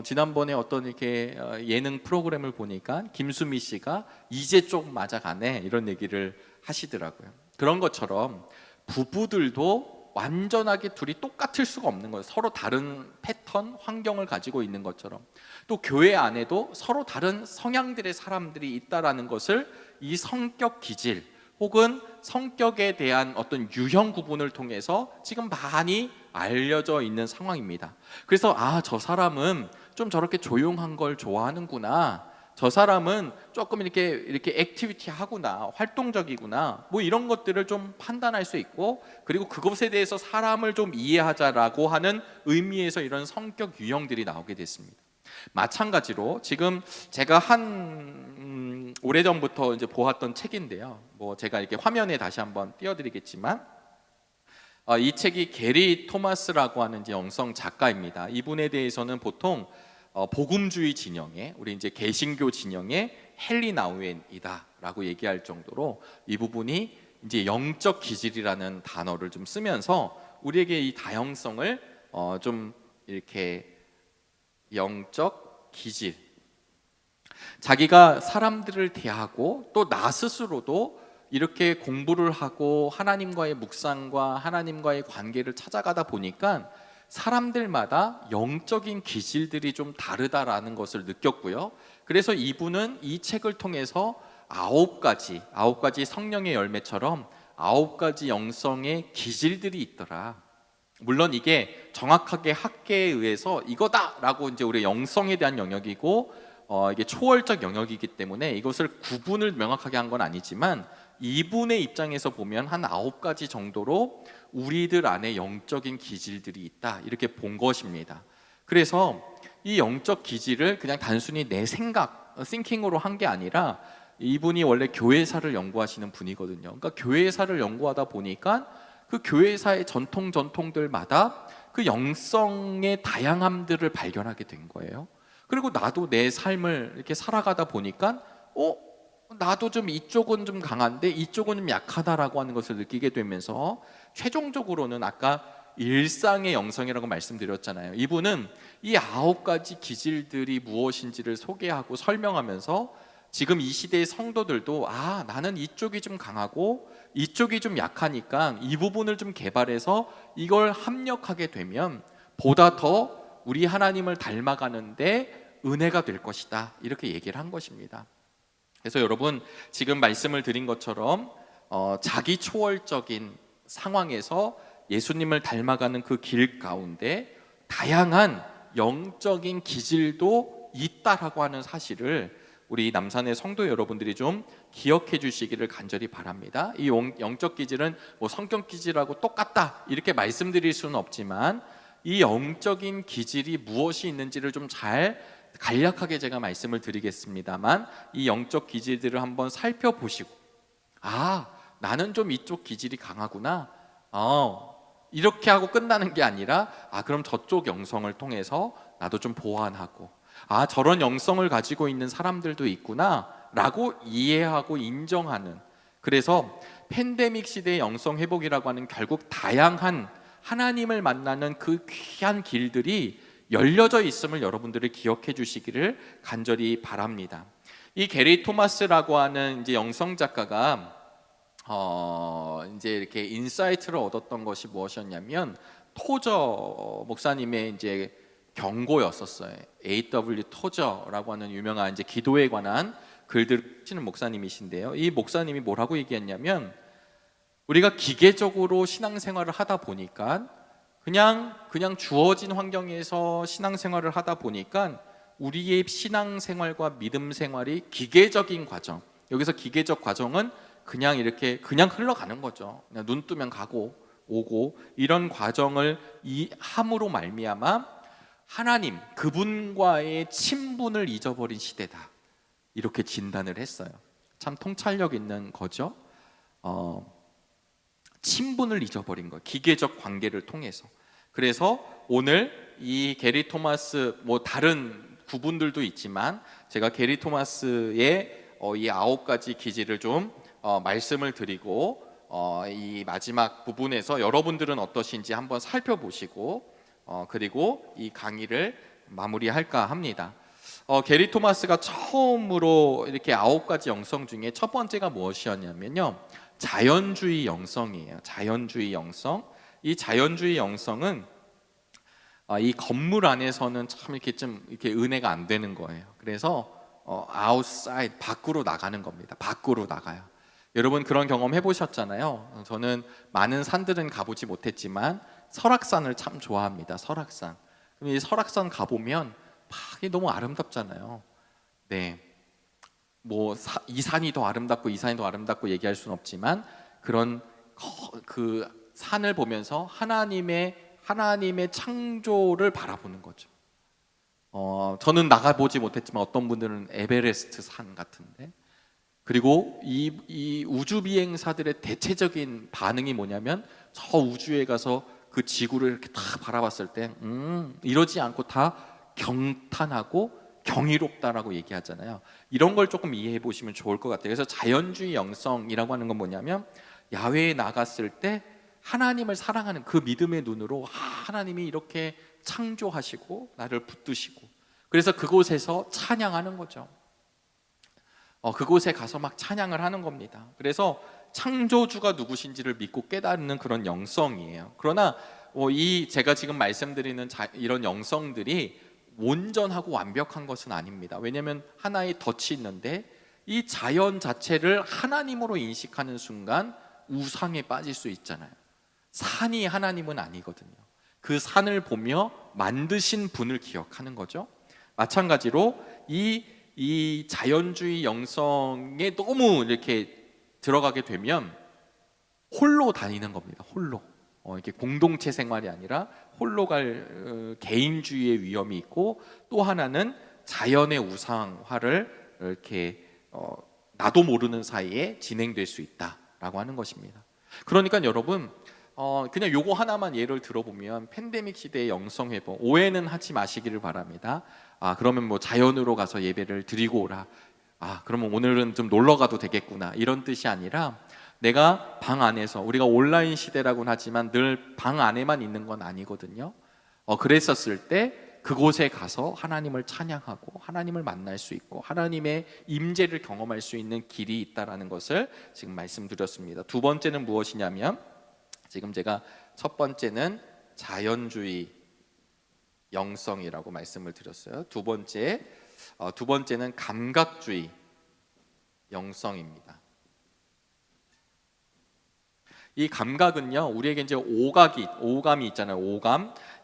지난번에 어떤 이렇게 예능 프로그램을 보니까 김수미 씨가 이제 좀 맞아가네 이런 얘기를 하시더라고요. 그런 것처럼 부부들도 완전하게 둘이 똑같을 수가 없는 거예요. 서로 다른 패턴, 환경을 가지고 있는 것처럼 또 교회 안에도 서로 다른 성향들의 사람들이 있다라는 것을 이 성격 기질 혹은 성격에 대한 어떤 유형 구분을 통해서 지금 많이 알려져 있는 상황입니다. 그래서 저 사람은 좀 저렇게 조용한 걸 좋아하는구나, 저 사람은 조금 이렇게 액티비티 하구나, 활동적이구나, 뭐 이런 것들을 좀 판단할 수 있고, 그리고 그것에 대해서 사람을 좀 이해하자라고 하는 의미에서 이런 성격 유형들이 나오게 됐습니다. 마찬가지로 지금 제가 한 오래전부터 이제 보았던 책인데요. 뭐 제가 이렇게 화면에 다시 한번 띄워드리겠지만 이 책이 게리 토마스라고 하는 이제 영성 작가입니다. 이분에 대해서는 보통 복음주의 진영의, 우리 이제 개신교 진영의 헨리 나우엔이다라고 얘기할 정도로 이 부분이 이제 영적 기질이라는 단어를 좀 쓰면서 우리에게 이 다양성을 좀 이렇게 영적 기질, 자기가 사람들을 대하고 또 나 스스로도 이렇게 공부를 하고 하나님과의 묵상과 하나님과의 관계를 찾아가다 보니까 사람들마다 영적인 기질들이 좀 다르다라는 것을 느꼈고요. 그래서 이분은 이 책을 통해서 아홉 가지 성령의 열매처럼 9가지 영성의 기질들이 있더라. 물론 이게 정확하게 학계에 의해서 이거다라고 이제 우리 영성에 대한 영역이고 이게 초월적 영역이기 때문에 이것을 구분을 명확하게 한 건 아니지만 이분의 입장에서 보면 한 9가지 정도로 우리들 안에 영적인 기질들이 있다 이렇게 본 것입니다. 그래서 이 영적 기질을 그냥 단순히 내 생각, 싱킹으로 한 게 아니라 이분이 원래 교회사를 연구하시는 분이거든요. 그러니까 교회사를 연구하다 보니까 그 교회사의 전통들마다 그 영성의 다양함들을 발견하게 된 거예요. 그리고 나도 내 삶을 이렇게 살아가다 보니까 나도 좀 이쪽은 좀 강한데 이쪽은 좀 약하다라고 하는 것을 느끼게 되면서 최종적으로는 아까 일상의 영성이라고 말씀드렸잖아요. 이분은 이 9가지 기질들이 무엇인지를 소개하고 설명하면서 지금 이 시대의 성도들도 나는 이쪽이 좀 강하고 이쪽이 좀 약하니까 이 부분을 좀 개발해서 이걸 합력하게 되면 보다 더 우리 하나님을 닮아가는데 은혜가 될 것이다 이렇게 얘기를 한 것입니다. 그래서 여러분 지금 말씀을 드린 것처럼 자기 초월적인 상황에서 예수님을 닮아가는 그 길 가운데 다양한 영적인 기질도 있다라고 하는 사실을 우리 남산의 성도 여러분들이 좀 기억해 주시기를 간절히 바랍니다. 이 영적 기질은 뭐 성격 기질하고 똑같다 이렇게 말씀드릴 수는 없지만 이 영적인 기질이 무엇이 있는지를 좀 잘 간략하게 제가 말씀을 드리겠습니다만 이 영적 기질들을 한번 살펴보시고 나는 좀 이쪽 기질이 강하구나 이렇게 하고 끝나는 게 아니라 그럼 저쪽 영성을 통해서 나도 좀 보완하고 저런 영성을 가지고 있는 사람들도 있구나 라고 이해하고 인정하는, 그래서 팬데믹 시대의 영성 회복이라고 하는 결국 다양한 하나님을 만나는 그 귀한 길들이 열려져 있음을 여러분들이 기억해 주시기를 간절히 바랍니다. 이 게리 토마스라고 하는 이제 영성 작가가 이제 이렇게 인사이트를 얻었던 것이 무엇이었냐면 토저 목사님의 이제 경고였었어요. A.W. 토저라고 하는 유명한 이제 기도에 관한 글들을 쓰시는 목사님이신데요. 이 목사님이 뭐라고 얘기했냐면 우리가 기계적으로 신앙생활을 하다 보니까 그냥 주어진 환경에서 신앙생활을 하다 보니까 우리의 신앙생활과 믿음 생활이 기계적인 과정, 여기서 기계적 과정은 그냥 이렇게 흘러가는 거죠. 그냥 눈 뜨면 가고 오고 이런 과정을 함으로 말미암아 하나님 그분과의 친분을 잊어버린 시대다 이렇게 진단을 했어요. 참 통찰력 있는 거죠. 친분을 잊어버린 거예요. 기계적 관계를 통해서. 그래서 오늘 이 게리 토마스 다른 구분들도 있지만 제가 게리 토마스의 이 9가지 기질을 좀 말씀을 드리고 이 마지막 부분에서 여러분들은 어떠신지 한번 살펴보시고 그리고 이 강의를 마무리할까 합니다. 게리 토마스가 처음으로 이렇게 9가지 영성 중에 첫 번째가 무엇이었냐면요, 자연주의 영성이에요. 자연주의 영성. 이 자연주의 영성은 이 건물 안에서는 참 이렇게 은혜가 안 되는 거예요. 그래서 outside 밖으로 나가는 겁니다. 밖으로 나가요. 여러분 그런 경험 해보셨잖아요. 저는 많은 산들은 가보지 못했지만 설악산을 참 좋아합니다. 설악산. 그럼 이 설악산 가보면 이게 너무 아름답잖아요. 네. 이 산이 더 아름답고 이 산이 더 아름답고 얘기할 수는 없지만 그런 그 산을 보면서 하나님의 창조를 바라보는 거죠. 저는 나가보지 못했지만 어떤 분들은 에베레스트 산 같은데, 그리고 이 우주 비행사들의 대체적인 반응이 뭐냐면 저 우주에 가서 그 지구를 이렇게 다 바라봤을 때 이러지 않고 다 경탄하고 경이롭다라고 얘기하잖아요. 이런 걸 조금 이해해 보시면 좋을 것 같아요. 그래서 자연주의 영성이라고 하는 건 뭐냐면 야외에 나갔을 때 하나님을 사랑하는 그 믿음의 눈으로 하나님이 이렇게 창조하시고 나를 붙드시고, 그래서 그곳에서 찬양하는 거죠. 그곳에 가서 막 찬양을 하는 겁니다. 그래서 창조주가 누구신지를 믿고 깨닫는 그런 영성이에요. 그러나 제가 지금 말씀드리는 이런 영성들이 온전하고 완벽한 것은 아닙니다. 왜냐하면 하나의 덫이 있는데 이 자연 자체를 하나님으로 인식하는 순간 우상에 빠질 수 있잖아요. 산이 하나님은 아니거든요. 그 산을 보며 만드신 분을 기억하는 거죠. 마찬가지로 이 자연주의 영성에 너무 이렇게 들어가게 되면 홀로 다니는 겁니다. 홀로. 이렇게 공동체 생활이 아니라 홀로 갈 개인주의의 위험이 있고, 또 하나는 자연의 우상화를 이렇게 나도 모르는 사이에 진행될 수 있다라고 하는 것입니다. 그러니까 여러분, 그냥 요거 하나만 예를 들어보면 팬데믹 시대의 영성 회복, 오해는 하지 마시기를 바랍니다. 그러면 뭐 자연으로 가서 예배를 드리고 오라, 그러면 오늘은 좀 놀러 가도 되겠구나, 이런 뜻이 아니라 내가 방 안에서, 우리가 온라인 시대라고는 하지만 늘 방 안에만 있는 건 아니거든요. 그랬었을 때 그곳에 가서 하나님을 찬양하고 하나님을 만날 수 있고 하나님의 임재를 경험할 수 있는 길이 있다라는 것을 지금 말씀드렸습니다. 두 번째는 무엇이냐면, 지금 제가 첫 번째는 자연주의 영성이라고 말씀을 드렸어요. 두 번째는 감각주의 영성입니다. 이 감각은요, 우리에게 이제 오감이 있잖아요.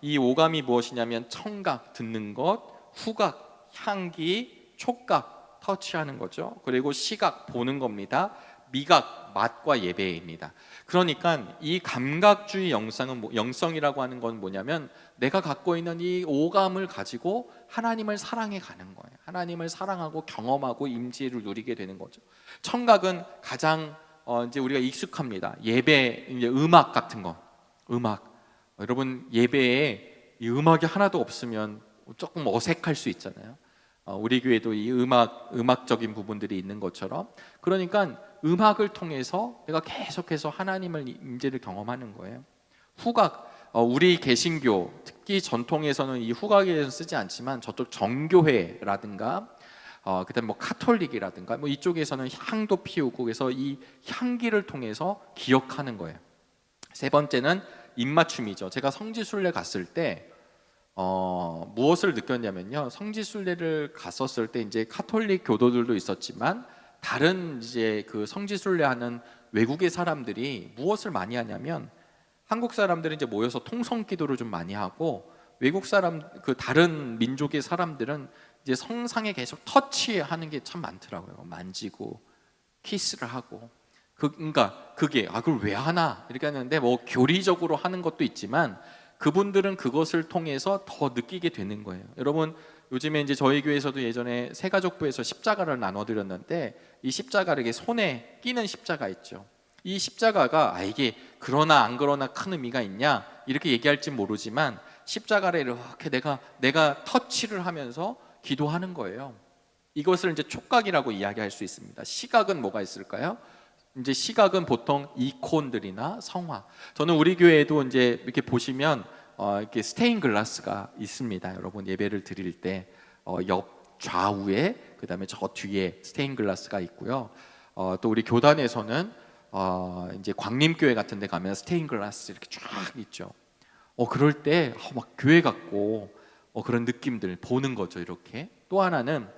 이 오감이 무엇이냐면 청각, 듣는 것, 후각, 향기, 촉각, 터치하는 거죠. 그리고 시각, 보는 겁니다. 미각, 맛과 예배입니다. 그러니까 이 감각주의 영성이라고 하는 건 뭐냐면, 내가 갖고 있는 이 오감을 가지고 하나님을 사랑해 가는 거예요. 하나님을 사랑하고 경험하고 임재를 누리게 되는 거죠. 청각은 가장 이제 우리가 익숙합니다. 예배, 이제 음악 같은 거. 여러분, 예배에 이 음악이 하나도 없으면 조금 어색할 수 있잖아요. 우리 교회도 이 음악적인 부분들이 있는 것처럼, 그러니까 음악을 통해서 내가 계속해서 하나님을 임재를 경험하는 거예요. 후각, 우리 개신교 특히 전통에서는 이 후각에 대해서 쓰지 않지만 저쪽 정교회라든가 그다음 뭐 카톨릭이라든가 뭐 이쪽에서는 향도 피우고, 그래서 이 향기를 통해서 기억하는 거예요. 세 번째는 입맞춤이죠. 제가 성지순례 갔을 때 무엇을 느꼈냐면요, 성지순례를 갔었을 때 이제 카톨릭 교도들도 있었지만 다른 이제 그 성지순례하는 외국의 사람들이 무엇을 많이 하냐면, 한국 사람들은 이제 모여서 통성기도를 좀 많이 하고, 외국 사람, 그 다른 민족의 사람들은 이제 성상에 계속 터치하는 게 참 많더라고요. 만지고 키스를 하고. 그러니까 그게 그걸 왜 하나 이렇게 하는데, 뭐 교리적으로 하는 것도 있지만 그분들은 그것을 통해서 더 느끼게 되는 거예요. 여러분, 요즘에 이제 저희 교회에서도 예전에 새가족부에서 십자가를 나눠드렸는데, 이 십자가를 이렇게 손에 끼는 십자가 있죠. 이 십자가가 이게 그러나 안 그러나 큰 의미가 있냐 이렇게 얘기할지 모르지만, 십자가를 이렇게 내가 터치를 하면서 기도하는 거예요. 이것을 이제 촉각이라고 이야기할 수 있습니다. 시각은 뭐가 있을까요? 이제 시각은 보통 이콘들이나 성화. 저는 우리 교회에도 이제 이렇게 보시면 이렇게 스테인 글라스가 있습니다. 여러분, 예배를 드릴 때 옆 좌우에, 그다음에 저 뒤에 스테인 글라스가 있고요. 또 우리 교단에서는 이제 광림교회 같은 데 가면 스테인 글라스 이렇게 쫙 있죠. 그럴 때 막 교회 같고 그런 느낌들 보는 거죠. 이렇게. 또 하나는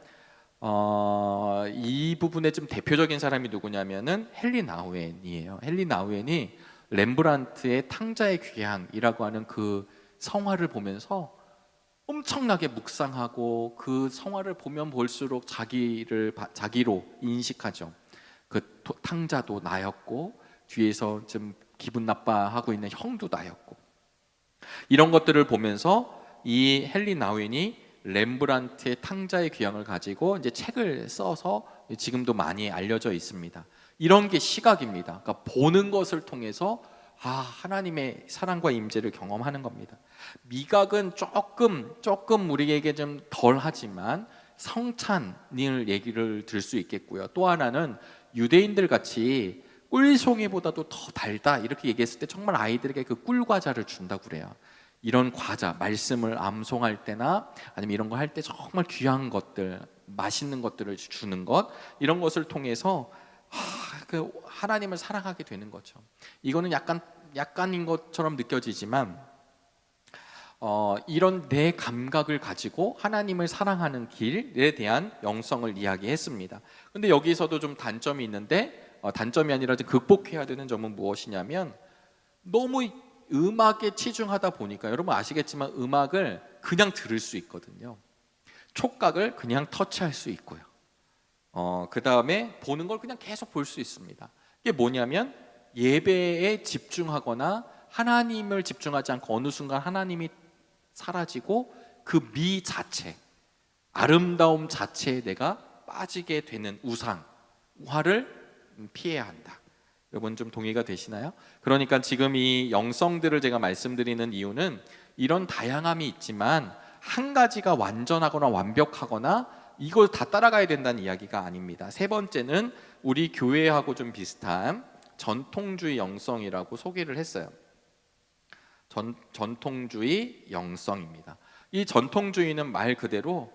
이 부분에 좀 대표적인 사람이 누구냐면은 헨리 나우엔이에요. 헨리 나우엔이 렘브란트의 탕자의 귀향이라고 하는 그 성화를 보면서 엄청나게 묵상하고, 그 성화를 보면 볼수록 자기로 인식하죠. 그 탕자도 나였고, 뒤에서 좀 기분 나빠하고 있는 형도 나였고, 이런 것들을 보면서 이 헨리 나우엔이 렘브란트의 탕자의 귀향을 가지고 이제 책을 써서 지금도 많이 알려져 있습니다. 이런 게 시각입니다. 그러니까 보는 것을 통해서 하나님의 사랑과 임재를 경험하는 겁니다. 미각은 조금 우리에게 좀 덜하지만 성찬을 얘기를 들 수 있겠고요. 또 하나는 유대인들 같이 꿀송이보다도 더 달다 이렇게 얘기했을 때 정말 아이들에게 그 꿀과자를 준다고 그래요. 이런 과자, 말씀을 암송할 때나 아니면 이런 거 할 때 정말 귀한 것들, 맛있는 것들을 주는 것, 이런 것을 통해서 그 하나님을 사랑하게 되는 거죠. 이거는 약간인 것처럼 느껴지지만 이런 내 감각을 가지고 하나님을 사랑하는 길에 대한 영성을 이야기했습니다. 근데 여기서도 좀 단점이 있는데, 단점이 아니라 좀 극복해야 되는 점은 무엇이냐면, 너무 음악에 치중하다 보니까, 여러분 아시겠지만 음악을 그냥 들을 수 있거든요. 촉각을 그냥 터치할 수 있고요. 그 다음에 보는 걸 그냥 계속 볼 수 있습니다. 이게 뭐냐면, 예배에 집중하거나 하나님을 집중하지 않고 어느 순간 하나님이 사라지고 그 미 자체, 아름다움 자체에 내가 빠지게 되는 우화를 피해야 한다. 여러분 좀 동의가 되시나요? 그러니까 지금 이 영성들을 제가 말씀드리는 이유는, 이런 다양함이 있지만 한 가지가 완전하거나 완벽하거나 이걸 다 따라가야 된다는 이야기가 아닙니다. 세 번째는 우리 교회하고 좀 비슷한 전통주의 영성이라고 소개를 했어요. 전통주의 영성입니다. 이 전통주의는 말 그대로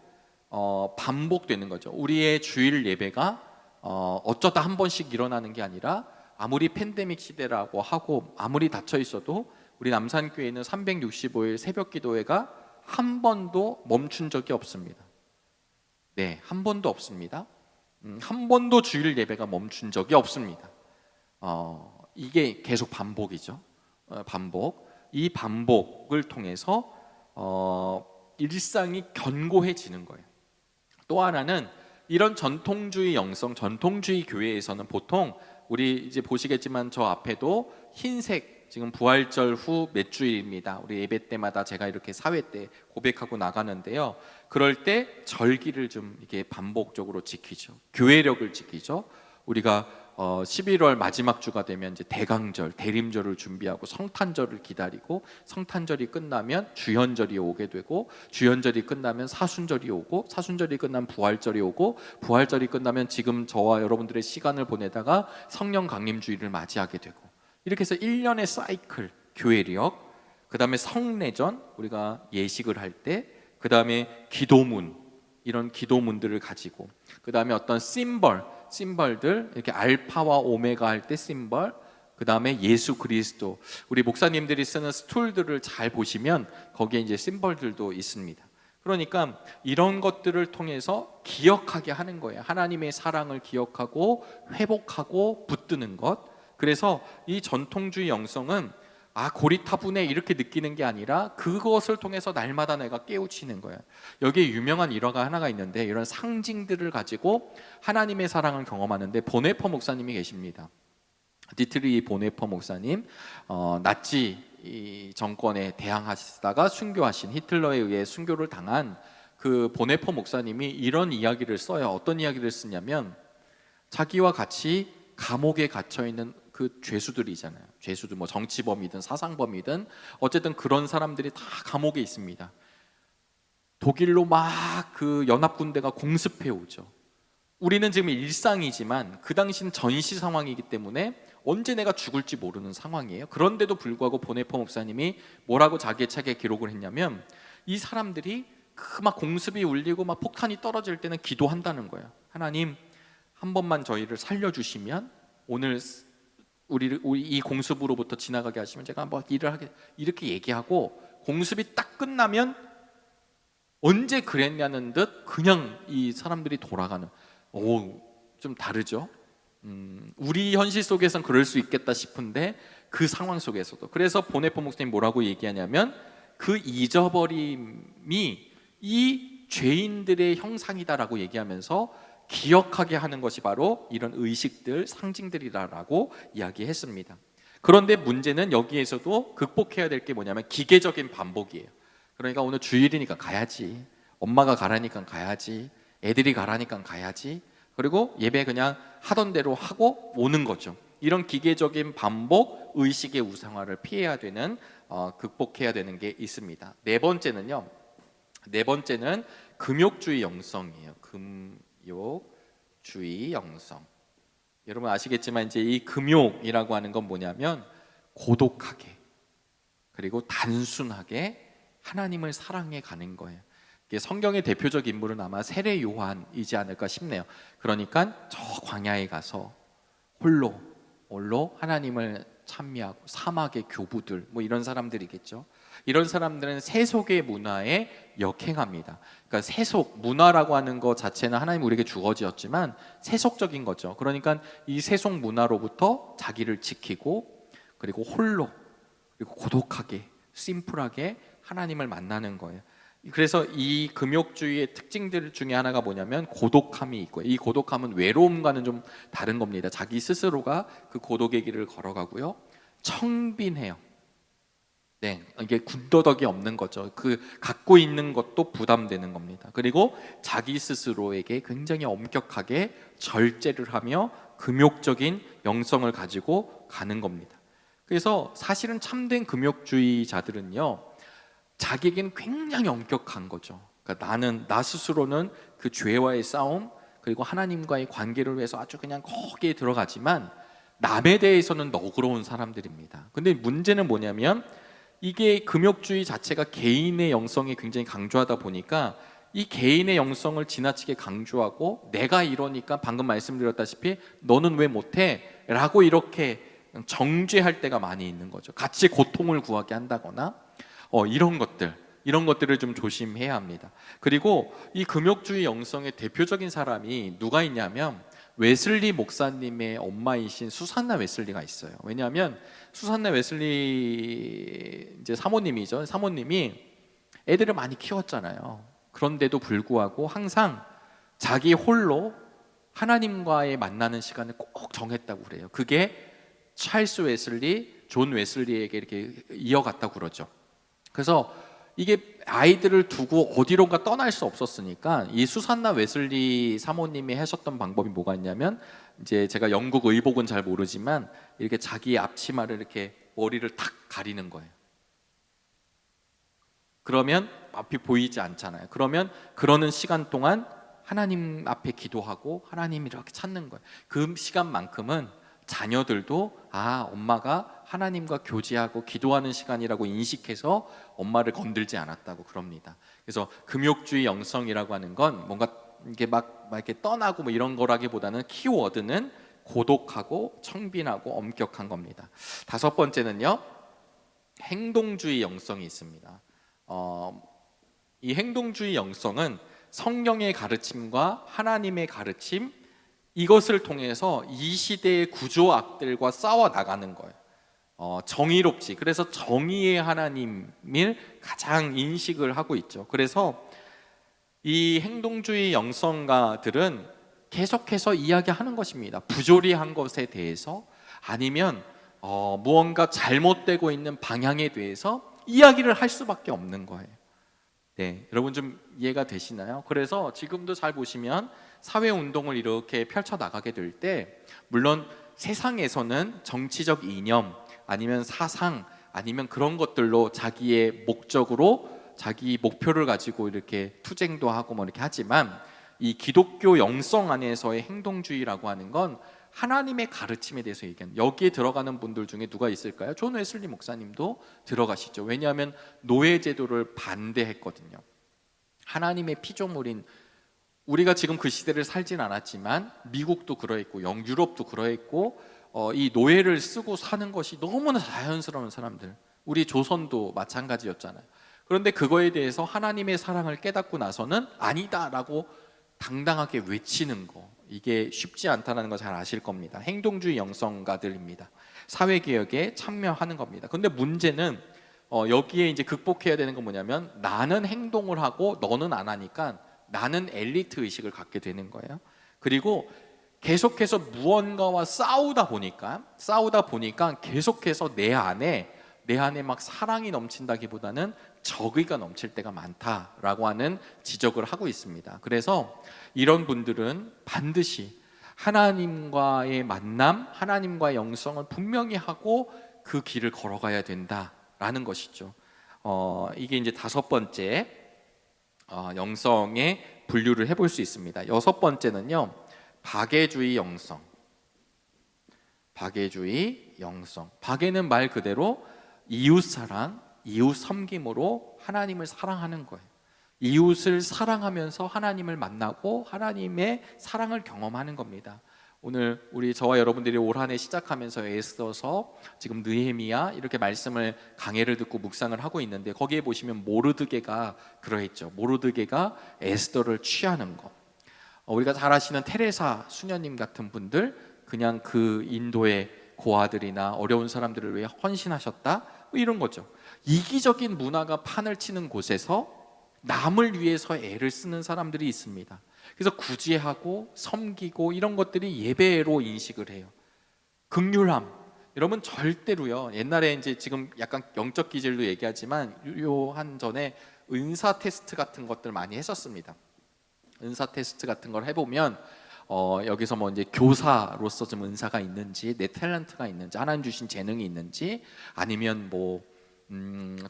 반복되는 거죠. 우리의 주일 예배가 어쩌다 한 번씩 일어나는 게 아니라, 아무리 팬데믹 시대라고 하고 아무리 닫혀 있어도 우리 남산교회는 365일 새벽 기도회가 한 번도 멈춘 적이 없습니다. 네, 한 번도 없습니다. 한 번도 주일 예배가 멈춘 적이 없습니다. 이게 계속 반복이죠. 반복. 이 반복을 통해서 일상이 견고해지는 거예요. 또 하나는, 이런 전통주의 영성, 전통주의 교회에서는 보통 우리 이제 보시겠지만 저 앞에도 흰색, 지금 부활절 후 몇 주일입니다. 우리 예배 때마다 제가 이렇게 사회 때 고백하고 나가는데요. 그럴 때 절기를 좀 이렇게 반복적으로 지키죠. 교회력을 지키죠. 우리가 11월 마지막 주가 되면 이제 대강절, 대림절을 준비하고 성탄절을 기다리고, 성탄절이 끝나면 주현절이 오게 되고, 주현절이 끝나면 사순절이 오고, 사순절이 끝나면 부활절이 오고, 부활절이 끝나면 지금 저와 여러분들의 시간을 보내다가 성령 강림주의를 맞이하게 되고, 이렇게 해서 1년의 사이클, 교회력, 그 다음에 성례전, 우리가 예식을 할 때, 그 다음에 기도문, 이런 기도문들을 가지고, 그 다음에 어떤 심벌들, 이렇게 알파와 오메가 할 때 심벌, 그 다음에 예수 그리스도, 우리 목사님들이 쓰는 스툴들을 잘 보시면 거기에 이제 심벌들도 있습니다. 그러니까 이런 것들을 통해서 기억하게 하는 거예요. 하나님의 사랑을 기억하고 회복하고 붙드는 것. 그래서 이 전통주의 영성은 고리타분해 이렇게 느끼는 게 아니라, 그것을 통해서 날마다 내가 깨우치는 거예요. 여기에 유명한 일화가 하나가 있는데, 이런 상징들을 가지고 하나님의 사랑을 경험하는데, 보네퍼 목사님이 계십니다. 디트리 보네퍼 목사님, 나치 정권에 대항하시다가 순교하신, 히틀러에 의해 순교를 당한 그 보네퍼 목사님이 이런 이야기를 써요. 어떤 이야기를 쓰냐면, 자기와 같이 감옥에 gat혀 있는 그 죄수들이잖아요. 죄수들, 뭐 정치범이든 사상범이든 어쨌든 그런 사람들이 다 감옥에 있습니다. 독일로 막 그 연합군대가 공습해 오죠. 우리는 지금 일상이지만 그 당시는 전시 상황이기 때문에 언제 내가 죽을지 모르는 상황이에요. 그런데도 불구하고 보네퍼 목사님이 뭐라고 자기의 책에 기록을 했냐면, 이 사람들이 그 막 공습이 울리고 막 폭탄이 떨어질 때는 기도한다는 거예요. 하나님, 한 번만 저희를 살려주시면, 오늘 우리 이 공습으로부터 지나가게 하시면 제가 한번 일을 하게, 이렇게 얘기하고, 공습이 딱 끝나면 언제 그랬냐는 듯 그냥 이 사람들이 돌아가는. 좀 다르죠. 우리 현실 속에선 그럴 수 있겠다 싶은데, 그 상황 속에서도. 그래서 보네퍼 목사님 뭐라고 얘기하냐면, 그 잊어버림이 이 죄인들의 형상이다라고 얘기하면서 기억하게 하는 것이 바로 이런 의식들, 상징들이라고 이야기했습니다. 그런데 문제는 여기에서도 극복해야 될 게 뭐냐면 기계적인 반복이에요. 그러니까 오늘 주일이니까 가야지, 엄마가 가라니까 가야지, 애들이 가라니까 가야지, 그리고 예배 그냥 하던 대로 하고 오는 거죠. 이런 기계적인 반복, 의식의 우상화를 피해야 되는, 극복해야 되는 게 있습니다. 네 번째는 금욕주의 영성이에요. 금욕주의 영성. 여러분 아시겠지만 이제 이 금욕이라고 하는 건 뭐냐면, 고독하게 그리고 단순하게 하나님을 사랑해 가는 거예요. 성경의 대표적 인물은 아마 세례 요한이지 않을까 싶네요. 그러니까 저 광야에 가서 홀로 하나님을 찬미하고, 사막의 교부들, 뭐 이런 사람들이겠죠. 이런 사람들은 세속의 문화에 역행합니다. 그러니까 세속 문화라고 하는 것 자체는 하나님 우리에게 주어지었지만 세속적인 거죠. 그러니까 이 세속 문화로부터 자기를 지키고 그리고 홀로 그리고 고독하게 심플하게 하나님을 만나는 거예요. 그래서 이 금욕주의의 특징들 중에 하나가 뭐냐면 고독함이 있고요. 이 고독함은 외로움과는 좀 다른 겁니다. 자기 스스로가 그 고독의 길을 걸어가고요. 청빈해요. 네, 이게 군더더기 없는 거죠. 그 갖고 있는 것도 부담되는 겁니다. 그리고 자기 스스로에게 굉장히 엄격하게 절제를 하며 금욕적인 영성을 가지고 가는 겁니다. 그래서 사실은 참된 금욕주의자들은요, 자기에게는 굉장히 엄격한 거죠. 그러니까 나 스스로는 그 죄와의 싸움 그리고 하나님과의 관계를 위해서 아주 그냥 거기에 들어가지만 남에 대해서는 너그러운 사람들입니다. 근데 문제는 뭐냐면 이게 금욕주의 자체가 개인의 영성이 굉장히 강조하다 보니까 이 개인의 영성을 지나치게 강조하고 내가 이러니까 방금 말씀드렸다시피 너는 왜 못해? 라고 이렇게 정죄할 때가 많이 있는 거죠. 같이 고통을 구하게 한다거나 이런 것들을 좀 조심해야 합니다. 그리고 이 금욕주의 영성의 대표적인 사람이 누가 있냐면 웨슬리 목사님의 엄마이신 수산나 웨슬리가 있어요. 왜냐하면 수산나 웨슬리 이제 사모님이죠. 사모님이 애들을 많이 키웠잖아요. 그런데도 불구하고 항상 자기 홀로 하나님과의 만나는 시간을 꼭 정했다고 그래요. 그게 찰스 웨슬리, 존 웨슬리에게 이렇게 이어갔다고 그러죠. 그래서 이게 아이들을 두고 어디론가 떠날 수 없었으니까 이 수산나 웨슬리 사모님이 하셨던 방법이 뭐가 있냐면 이제 제가 영국 의복은 잘 모르지만 이렇게 자기 앞치마를 이렇게 머리를 탁 가리는 거예요. 그러면 앞이 보이지 않잖아요. 그러면 그러는 시간 동안 하나님 앞에 기도하고 하나님 이렇게 찾는 거예요. 그 시간만큼은 자녀들도 엄마가 하나님과 교제하고 기도하는 시간이라고 인식해서 엄마를 건들지 않았다고 그럽니다. 그래서 금욕주의 영성이라고 하는 건 뭔가 이게 막 이렇게 떠나고 뭐 이런 거라기보다는 키워드는 고독하고 청빈하고 엄격한 겁니다. 다섯 번째는요, 행동주의 영성이 있습니다. 이 행동주의 영성은 성경의 가르침과 하나님의 가르침 이것을 통해서 이 시대의 구조악들과 싸워 나가는 거예요. 정의롭지. 그래서 정의의 하나님을 가장 인식을 하고 있죠. 그래서 이 행동주의 영성가들은 계속해서 이야기하는 것입니다. 부조리한 것에 대해서 아니면 무언가 잘못되고 있는 방향에 대해서 이야기를 할 수밖에 없는 거예요. 네, 여러분 좀 이해가 되시나요? 그래서 지금도 잘 보시면 사회운동을 이렇게 펼쳐나가게 될 때 물론 세상에서는 정치적 이념 아니면 사상 아니면 그런 것들로 자기의 목적으로 자기 목표를 가지고 이렇게 투쟁도 하고 뭐 이렇게 하지만 이 기독교 영성 안에서의 행동주의라고 하는 건 하나님의 가르침에 대해서 얘기하는, 여기에 들어가는 분들 중에 누가 있을까요? 존 웨슬리 목사님도 들어가시죠. 왜냐하면 노예제도를 반대했거든요. 하나님의 피조물인 우리가 지금 그 시대를 살진 않았지만 미국도 그러했고 유럽도 그러했고 이 노예를 쓰고 사는 것이 너무나 자연스러운 사람들, 우리 조선도 마찬가지였잖아요. 그런데 그거에 대해서 하나님의 사랑을 깨닫고 나서는 아니다라고 당당하게 외치는 거, 이게 쉽지 않다는 거 잘 아실 겁니다. 행동주의 영성가들입니다. 사회개혁에 참여하는 겁니다. 근데 문제는 여기에 이제 극복해야 되는 건 뭐냐면 나는 행동을 하고 너는 안 하니까 나는 엘리트 의식을 갖게 되는 거예요. 그리고 계속해서 무언가와 싸우다 보니까 계속해서 내 안에 막 사랑이 넘친다기보다는 적의가 넘칠 때가 많다라고 하는 지적을 하고 있습니다. 그래서 이런 분들은 반드시 하나님과의 만남, 하나님과의 영성을 분명히 하고 그 길을 걸어가야 된다라는 것이죠. 이게 이제 다섯 번째 영성의 분류를 해볼 수 있습니다. 여섯 번째는요, 박애주의 영성. 박애주의 영성. 박애는 말 그대로 이웃 사랑, 이웃 섬김으로 하나님을 사랑하는 거예요. 이웃을 사랑하면서 하나님을 만나고 하나님의 사랑을 경험하는 겁니다. 오늘 우리 저와 여러분들이 올 한 해 시작하면서 에스더서 지금 느헤미야 이렇게 말씀을 강해를 듣고 묵상을 하고 있는데, 거기에 보시면 모르드게가 그러했죠. 모르드게가 에스더를 취하는 거. 우리가 잘 아시는 테레사 수녀님 같은 분들, 그냥 그 인도의 고아들이나 어려운 사람들을 위해 헌신하셨다, 뭐 이런 거죠. 이기적인 문화가 판을 치는 곳에서 남을 위해서 애를 쓰는 사람들이 있습니다. 그래서 구제하고 섬기고 이런 것들이 예배로 인식을 해요. 긍휼함. 여러분 절대로요. 옛날에 이제 지금 약간 영적 기질도 얘기하지만 요 한 전에 은사 테스트 같은 것들 많이 했었습니다. 은사 테스트 같은 걸 해보면 여기서 뭐 이제 교사로서 좀 은사가 있는지, 내 탤런트가 있는지, 하나님 주신 재능이 있는지, 아니면 뭐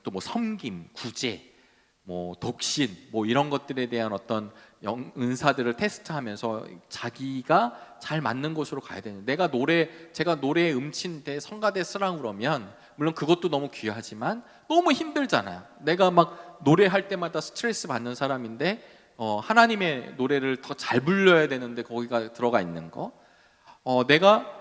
또 뭐 섬김, 구제, 뭐 독신, 뭐 이런 것들에 대한 어떤 은사들을 테스트하면서 자기가 잘 맞는 곳으로 가야 되는. 제가 노래 음치인데 성가대 쓰라고 그러면 물론 그것도 너무 귀하지만 너무 힘들잖아요. 내가 막 노래할 때마다 스트레스 받는 사람인데 하나님의 노래를 더 잘 불러야 되는데 거기가 들어가 있는 거. 내가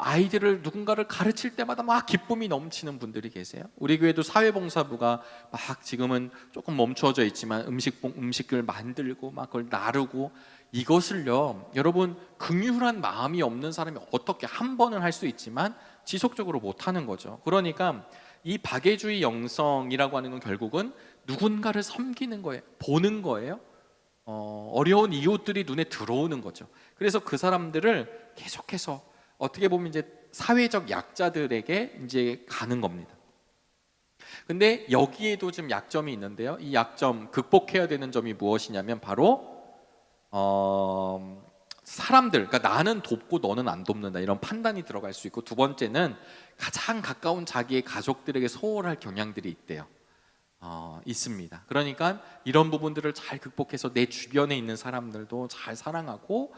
아이들을 누군가를 가르칠 때마다 막 기쁨이 넘치는 분들이 계세요. 우리 교회도 사회봉사부가 막 지금은 조금 멈춰져 있지만 음식을 만들고 막 그걸 나르고, 이것을요 여러분 긍휼한 마음이 없는 사람이 어떻게 한 번은 할 수 있지만 지속적으로 못 하는 거죠. 그러니까 이 박애주의 영성이라고 하는 건 결국은 누군가를 섬기는 거예요. 보는 거예요. 어려운 이웃들이 눈에 들어오는 거죠. 그래서 그 사람들을 계속해서 어떻게 보면 이제 사회적 약자들에게 이제 가는 겁니다. 근데 여기에도 좀 약점이 있는데요. 이 약점 극복해야 되는 점이 무엇이냐면 바로 사람들, 그러니까 나는 돕고 너는 안 돕는다, 이런 판단이 들어갈 수 있고, 두 번째는 가장 가까운 자기의 가족들에게 소홀할 경향들이 있대요. 있습니다. 그러니까 이런 부분들을 잘 극복해서 내 주변에 있는 사람들도 잘 사랑하고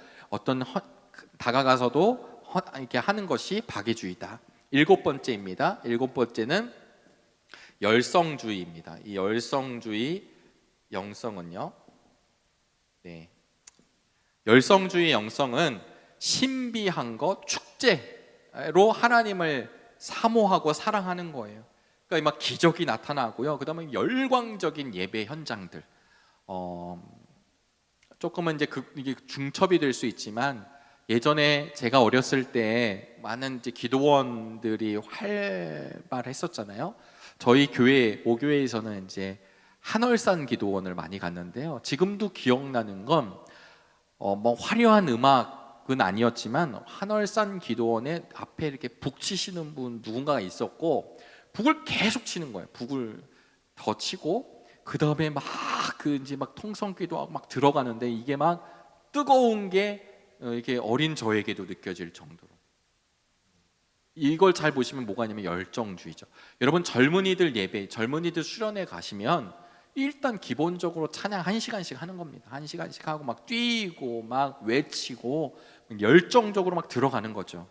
다가가서도 이렇게 하는 것이 박애주의다. 일곱 번째입니다. 일곱 번째는 열성주의입니다. 이 열성주의 영성은요, 열성주의 영성은 신비한 것, 축제로 하나님을 사모하고 사랑하는 거예요. 그러니까 막 기적이 나타나고요. 그다음에 열광적인 예배 현장들. 조금은 이제 이게 중첩이 될 수 있지만, 예전에 제가 어렸을 때 많은 이제 기도원들이 활발했었잖아요. 저희 교회 모교회에서는 이제 한월산 기도원을 많이 갔는데요. 지금도 기억나는 건 뭐 화려한 음악은 아니었지만 한월산 기도원에 앞에 이렇게 북 치시는 분 누군가가 있었고, 북을 계속 치는 거예요. 북을 더 치고 그 다음에 막 이제 막 통성기도하고 막 들어가는데, 이게 막 뜨거운 게 이렇게 어린 저에게도 느껴질 정도로. 이걸 잘 보시면 뭐가 있냐면 열정주의죠. 여러분 젊은이들 예배, 젊은이들 수련회 가시면 일단 기본적으로 찬양 1시간씩 하는 겁니다. 1시간씩 하고 막 뛰고 막 외치고 열정적으로 막 들어가는 거죠.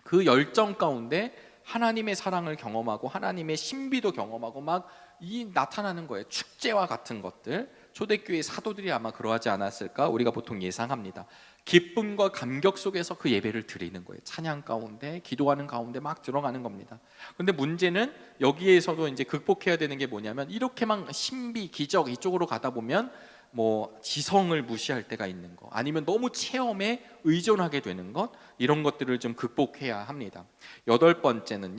그 열정 가운데 하나님의 사랑을 경험하고 하나님의 신비도 경험하고 막 나타나는 거예요. 축제와 같은 것들. 초대교회 사도들이 아마 그러하지 않았을까 우리가 보통 예상합니다. 기쁨과 감격 속에서 그 예배를 드리는 거예요. 찬양 가운데, 기도하는 가운데 막 들어가는 겁니다. 근데 문제는 여기에서도 이제 극복해야 되는 게 뭐냐면, 이렇게 막 신비, 기적 이쪽으로 가다 보면 뭐 지성을 무시할 때가 있는 거, 아니면 너무 체험에 의존하게 되는 것, 이런 것들을 좀 극복해야 합니다. 여덟 번째는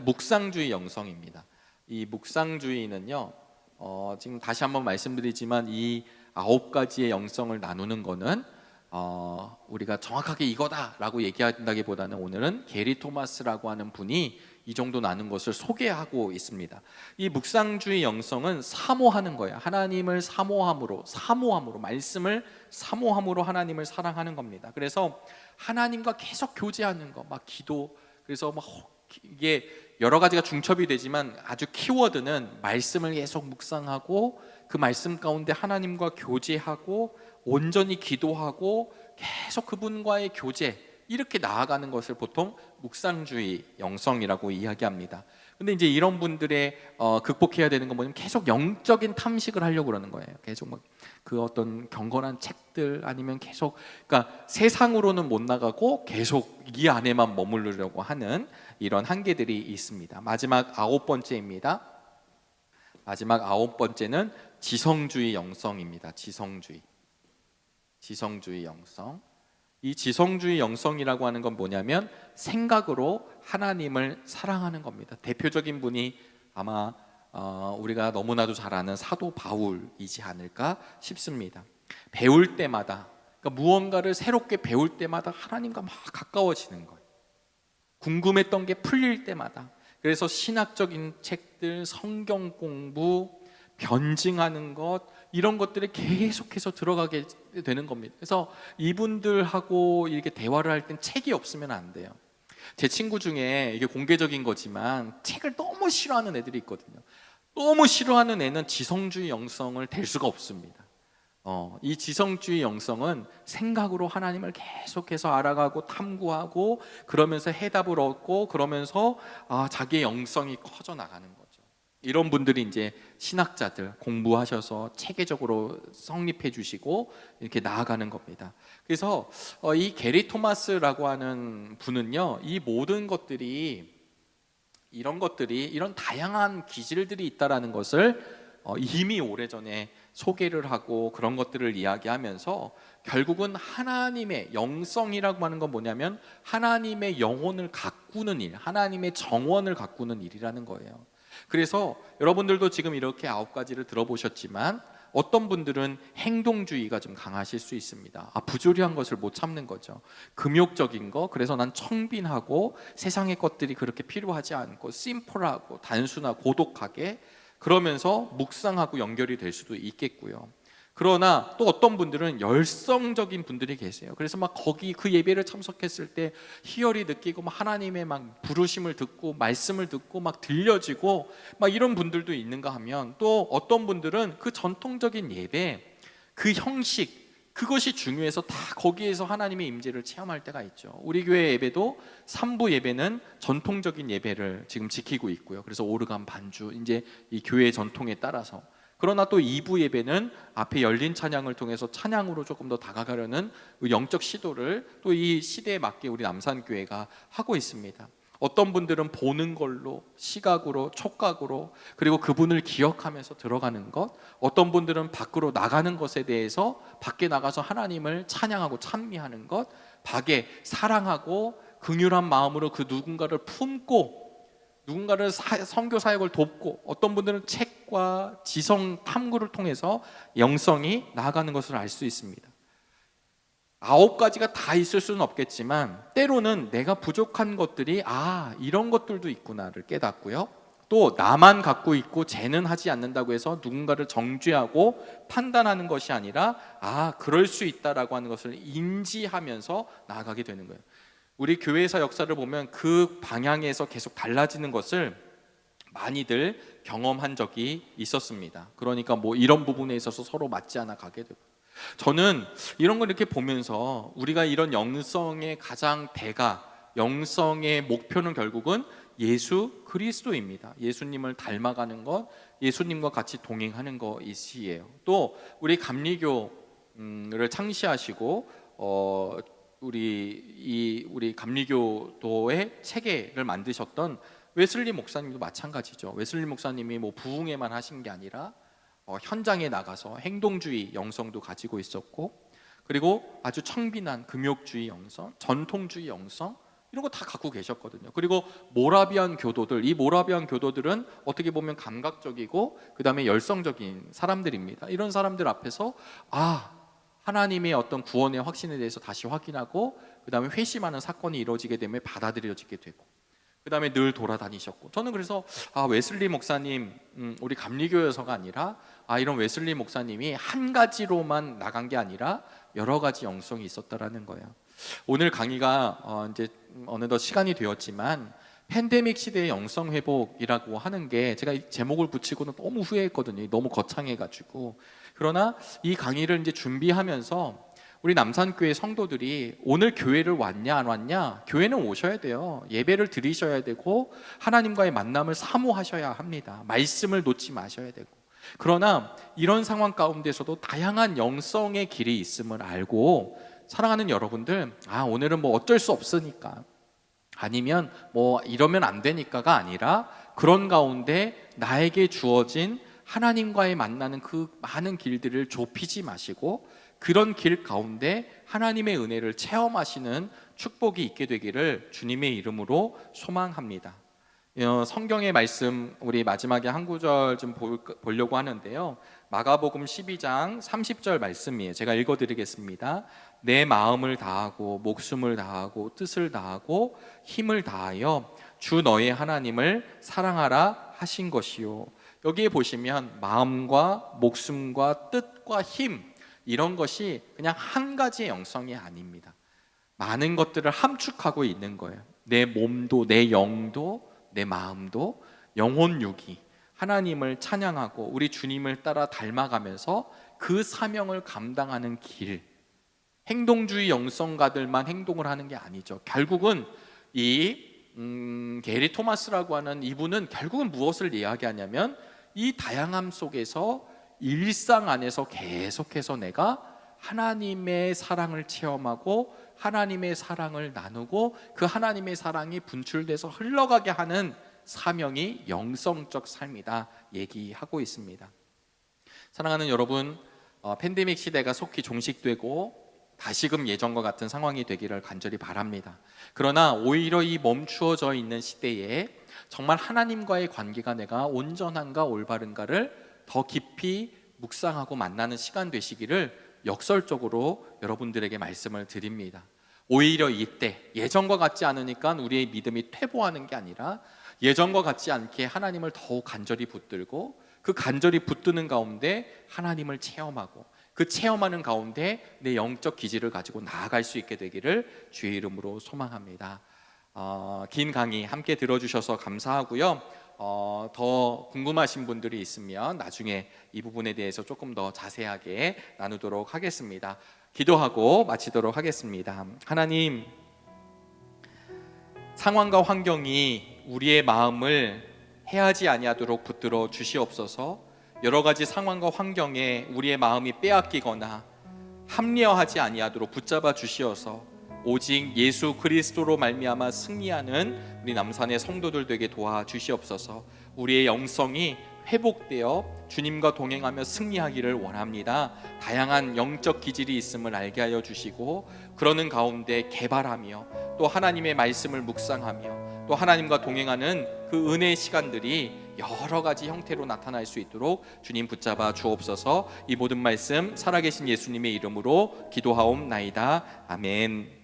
묵상주의 영성입니다. 이 묵상주의는요, 지금 다시 한번 말씀드리지만 이 9가지의 영성을 나누는 거는 우리가 정확하게 이거다라고 얘기한다기보다는 오늘은 게리 토마스라고 하는 분이 이 정도 나눈 것을 소개하고 있습니다. 이 묵상주의 영성은 사모하는 거예요. 하나님을 사모함으로 말씀을 사모함으로 하나님을 사랑하는 겁니다. 그래서 하나님과 계속 교제하는 거, 막 기도, 그래서 막 이게 여러 가지가 중첩이 되지만 아주 키워드는 말씀을 계속 묵상하고 그 말씀 가운데 하나님과 교제하고 온전히 기도하고 계속 그분과의 교제, 이렇게 나아가는 것을 보통 묵상주의 영성이라고 이야기합니다. 근데 이제 이런 분들의 극복해야 되는 건 뭐냐면 계속 영적인 탐식을 하려고 그러는 거예요. 계속 막 그 어떤 경건한 책들 아니면 계속, 그러니까 세상으로는 못 나가고 계속 이 안에만 머무르려고 하는 이런 한계들이 있습니다. 마지막 9번째입니다. 마지막 9번째는 지성주의 영성입니다. 지성주의 영성. 이 지성주의 영성이라고 하는 건 뭐냐면 생각으로 하나님을 사랑하는 겁니다. 대표적인 분이 아마 우리가 너무나도 잘 아는 사도 바울이지 않을까 싶습니다. 배울 때마다, 그러니까 무언가를 새롭게 배울 때마다 하나님과 막 가까워지는 거예요. 궁금했던 게 풀릴 때마다. 그래서 신학적인 책들, 성경 공부, 변증하는 것, 이런 것들에 계속해서 들어가게 되는 겁니다. 그래서 이분들하고 이렇게 대화를 할 땐 책이 없으면 안 돼요. 제 친구 중에, 이게 공개적인 거지만 책을 너무 싫어하는 애들이 있거든요. 너무 싫어하는 애는 지성주의 영성을 댈 수가 없습니다. 이 지성주의 영성은 생각으로 하나님을 계속해서 알아가고 탐구하고 그러면서 해답을 얻고 그러면서 자기의 영성이 커져 나가는 거죠. 이런 분들이 이제 신학자들 공부하셔서 체계적으로 성립해 주시고 이렇게 나아가는 겁니다. 그래서 이 게리 토마스라고 하는 분은요, 이 모든 것들이, 이런 다양한 기질들이 있다라는 것을 이미 오래전에 소개를 하고 그런 것들을 이야기하면서 결국은 하나님의 영성이라고 하는 건 뭐냐면 하나님의 영혼을 가꾸는 일, 하나님의 정원을 가꾸는 일이라는 거예요. 그래서 여러분들도 지금 이렇게 9가지를 들어보셨지만 어떤 분들은 행동주의가 좀 강하실 수 있습니다. 부조리한 것을 못 참는 거죠. 금욕적인 거, 그래서 난 청빈하고 세상의 것들이 그렇게 필요하지 않고 심플하고 단순하고 고독하게, 그러면서 묵상하고 연결이 될 수도 있겠고요. 그러나 또 어떤 분들은 열성적인 분들이 계세요. 그래서 막 거기 그 예배를 참석했을 때 희열이 느끼고 막 하나님의 막 부르심을 듣고 말씀을 듣고 막 들려지고 막 이런 분들도 있는가 하면, 또 어떤 분들은 그 전통적인 예배, 그 형식, 그것이 중요해서 다 거기에서 하나님의 임재를 체험할 때가 있죠. 우리 교회 예배도 3부 예배는 전통적인 예배를 지금 지키고 있고요. 그래서 오르간 반주, 이제 이 교회 전통에 따라서. 그러나 또 2부 예배는 앞에 열린 찬양을 통해서 찬양으로 조금 더 다가가려는 영적 시도를 또 이 시대에 맞게 우리 남산교회가 하고 있습니다. 어떤 분들은 보는 걸로, 시각으로, 촉각으로, 그리고 그분을 기억하면서 들어가는 것, 어떤 분들은 밖으로 나가는 것에 대해서 밖에 나가서 하나님을 찬양하고 찬미하는 것, 밖에 사랑하고 긍휼한 마음으로 그 누군가를 품고 누군가를 선교 사역을 돕고, 어떤 분들은 책과 지성 탐구를 통해서 영성이 나아가는 것을 알 수 있습니다. 9가지가 다 있을 수는 없겠지만 때로는 내가 부족한 것들이 이런 것들도 있구나를 깨닫고요, 또 나만 갖고 있고 쟤는 하지 않는다고 해서 누군가를 정죄하고 판단하는 것이 아니라 그럴 수 있다라고 하는 것을 인지하면서 나아가게 되는 거예요. 우리 교회사 역사를 보면 그 방향에서 계속 달라지는 것을 많이들 경험한 적이 있었습니다. 그러니까 뭐 이런 부분에 있어서 서로 맞지 않아 가게 되고, 저는 이런 걸 이렇게 보면서 우리가 이런 영성의 가장 영성의 목표는 결국은 예수 그리스도입니다. 예수님을 닮아가는 것, 예수님과 같이 동행하는 것이에요. 또 우리 감리교를 창시하시고 우리 감리교도의 체계를 만드셨던 웨슬리 목사님도 마찬가지죠. 웨슬리 목사님이 뭐 부흥회만 하신 게 아니라 현장에 나가서 행동주의 영성도 가지고 있었고, 그리고 아주 청빈한 금욕주의 영성, 전통주의 영성, 이런 거 다 갖고 계셨거든요. 그리고 모라비안 교도들, 이 모라비안 교도들은 어떻게 보면 감각적이고 그 다음에 열성적인 사람들입니다. 이런 사람들 앞에서 하나님의 어떤 구원의 확신에 대해서 다시 확인하고 그 다음에 회심하는 사건이 이루어지게 되면 받아들여지게 되고, 그 다음에 늘 돌아다니셨고, 저는 그래서 웨슬리 목사님, 우리 감리교여서가 아니라 이런 웨슬리 목사님이 한 가지로만 나간 게 아니라 여러 가지 영성이 있었다라는 거예요. 오늘 강의가 이제 어느덧 시간이 되었지만 팬데믹 시대의 영성 회복이라고 하는 게 제가 제목을 붙이고는 너무 후회했거든요. 너무 거창해가지고. 그러나 이 강의를 이제 준비하면서 우리 남산교회 성도들이 오늘 교회를 왔냐 안 왔냐? 교회는 오셔야 돼요. 예배를 드리셔야 되고 하나님과의 만남을 사모하셔야 합니다. 말씀을 놓지 마셔야 되고. 그러나 이런 상황 가운데서도 다양한 영성의 길이 있음을 알고, 사랑하는 여러분들, 오늘은 뭐 어쩔 수 없으니까, 아니면 뭐 이러면 안 되니까가 아니라, 그런 가운데 나에게 주어진 하나님과의 만나는 그 많은 길들을 좁히지 마시고 그런 길 가운데 하나님의 은혜를 체험하시는 축복이 있게 되기를 주님의 이름으로 소망합니다. 성경의 말씀 우리 마지막에 한 구절 좀 보려고 하는데요, 마가복음 12장 30절 말씀이에요. 제가 읽어드리겠습니다. 내 마음을 다하고 목숨을 다하고 뜻을 다하고 힘을 다하여 주 너의 하나님을 사랑하라 하신 것이요. 여기에 보시면 마음과 목숨과 뜻과 힘, 이런 것이 그냥 한 가지의 영성이 아닙니다. 많은 것들을 함축하고 있는 거예요. 내 몸도, 내 영도, 내 마음도, 영혼 육이 하나님을 찬양하고 우리 주님을 따라 닮아가면서 그 사명을 감당하는 길, 행동주의 영성가들만 행동을 하는 게 아니죠. 결국은 이 게리 토마스라고 하는 이분은 결국은 무엇을 이야기하냐면, 이 다양함 속에서 일상 안에서 계속해서 내가 하나님의 사랑을 체험하고 하나님의 사랑을 나누고 그 하나님의 사랑이 분출돼서 흘러가게 하는 사명이 영성적 삶이다 얘기하고 있습니다. 사랑하는 여러분, 팬데믹 시대가 속히 종식되고 다시금 예전과 같은 상황이 되기를 간절히 바랍니다. 그러나 오히려 이 멈추어져 있는 시대에 정말 하나님과의 관계가 내가 온전한가 올바른가를 더 깊이 묵상하고 만나는 시간 되시기를 역설적으로 여러분들에게 말씀을 드립니다. 오히려 이때 예전과 같지 않으니까 우리의 믿음이 퇴보하는 게 아니라, 예전과 같지 않게 하나님을 더욱 간절히 붙들고 그 간절히 붙드는 가운데 하나님을 체험하고 그 체험하는 가운데 내 영적 기질을 가지고 나아갈 수 있게 되기를 주의 이름으로 소망합니다. 긴 강의 함께 들어주셔서 감사하고요. 더 궁금하신 분들이 있으면 나중에 이 부분에 대해서 조금 더 자세하게 나누도록 하겠습니다. 기도하고 마치도록 하겠습니다. 하나님, 상황과 환경이 우리의 마음을 해하지 아니하도록 붙들어 주시옵소서. 여러 가지 상황과 환경에 우리의 마음이 빼앗기거나 합리화하지 아니하도록 붙잡아 주시어서 오직 예수 그리스도로 말미암아 승리하는 우리 남산의 성도들 되게 도와주시옵소서. 우리의 영성이 회복되어 주님과 동행하며 승리하기를 원합니다. 다양한 영적 기질이 있음을 알게 하여 주시고 그러는 가운데 개발하며 또 하나님의 말씀을 묵상하며 또 하나님과 동행하는 그 은혜의 시간들이 여러 가지 형태로 나타날 수 있도록 주님 붙잡아 주옵소서. 이 모든 말씀 살아계신 예수님의 이름으로 기도하옵나이다. 아멘.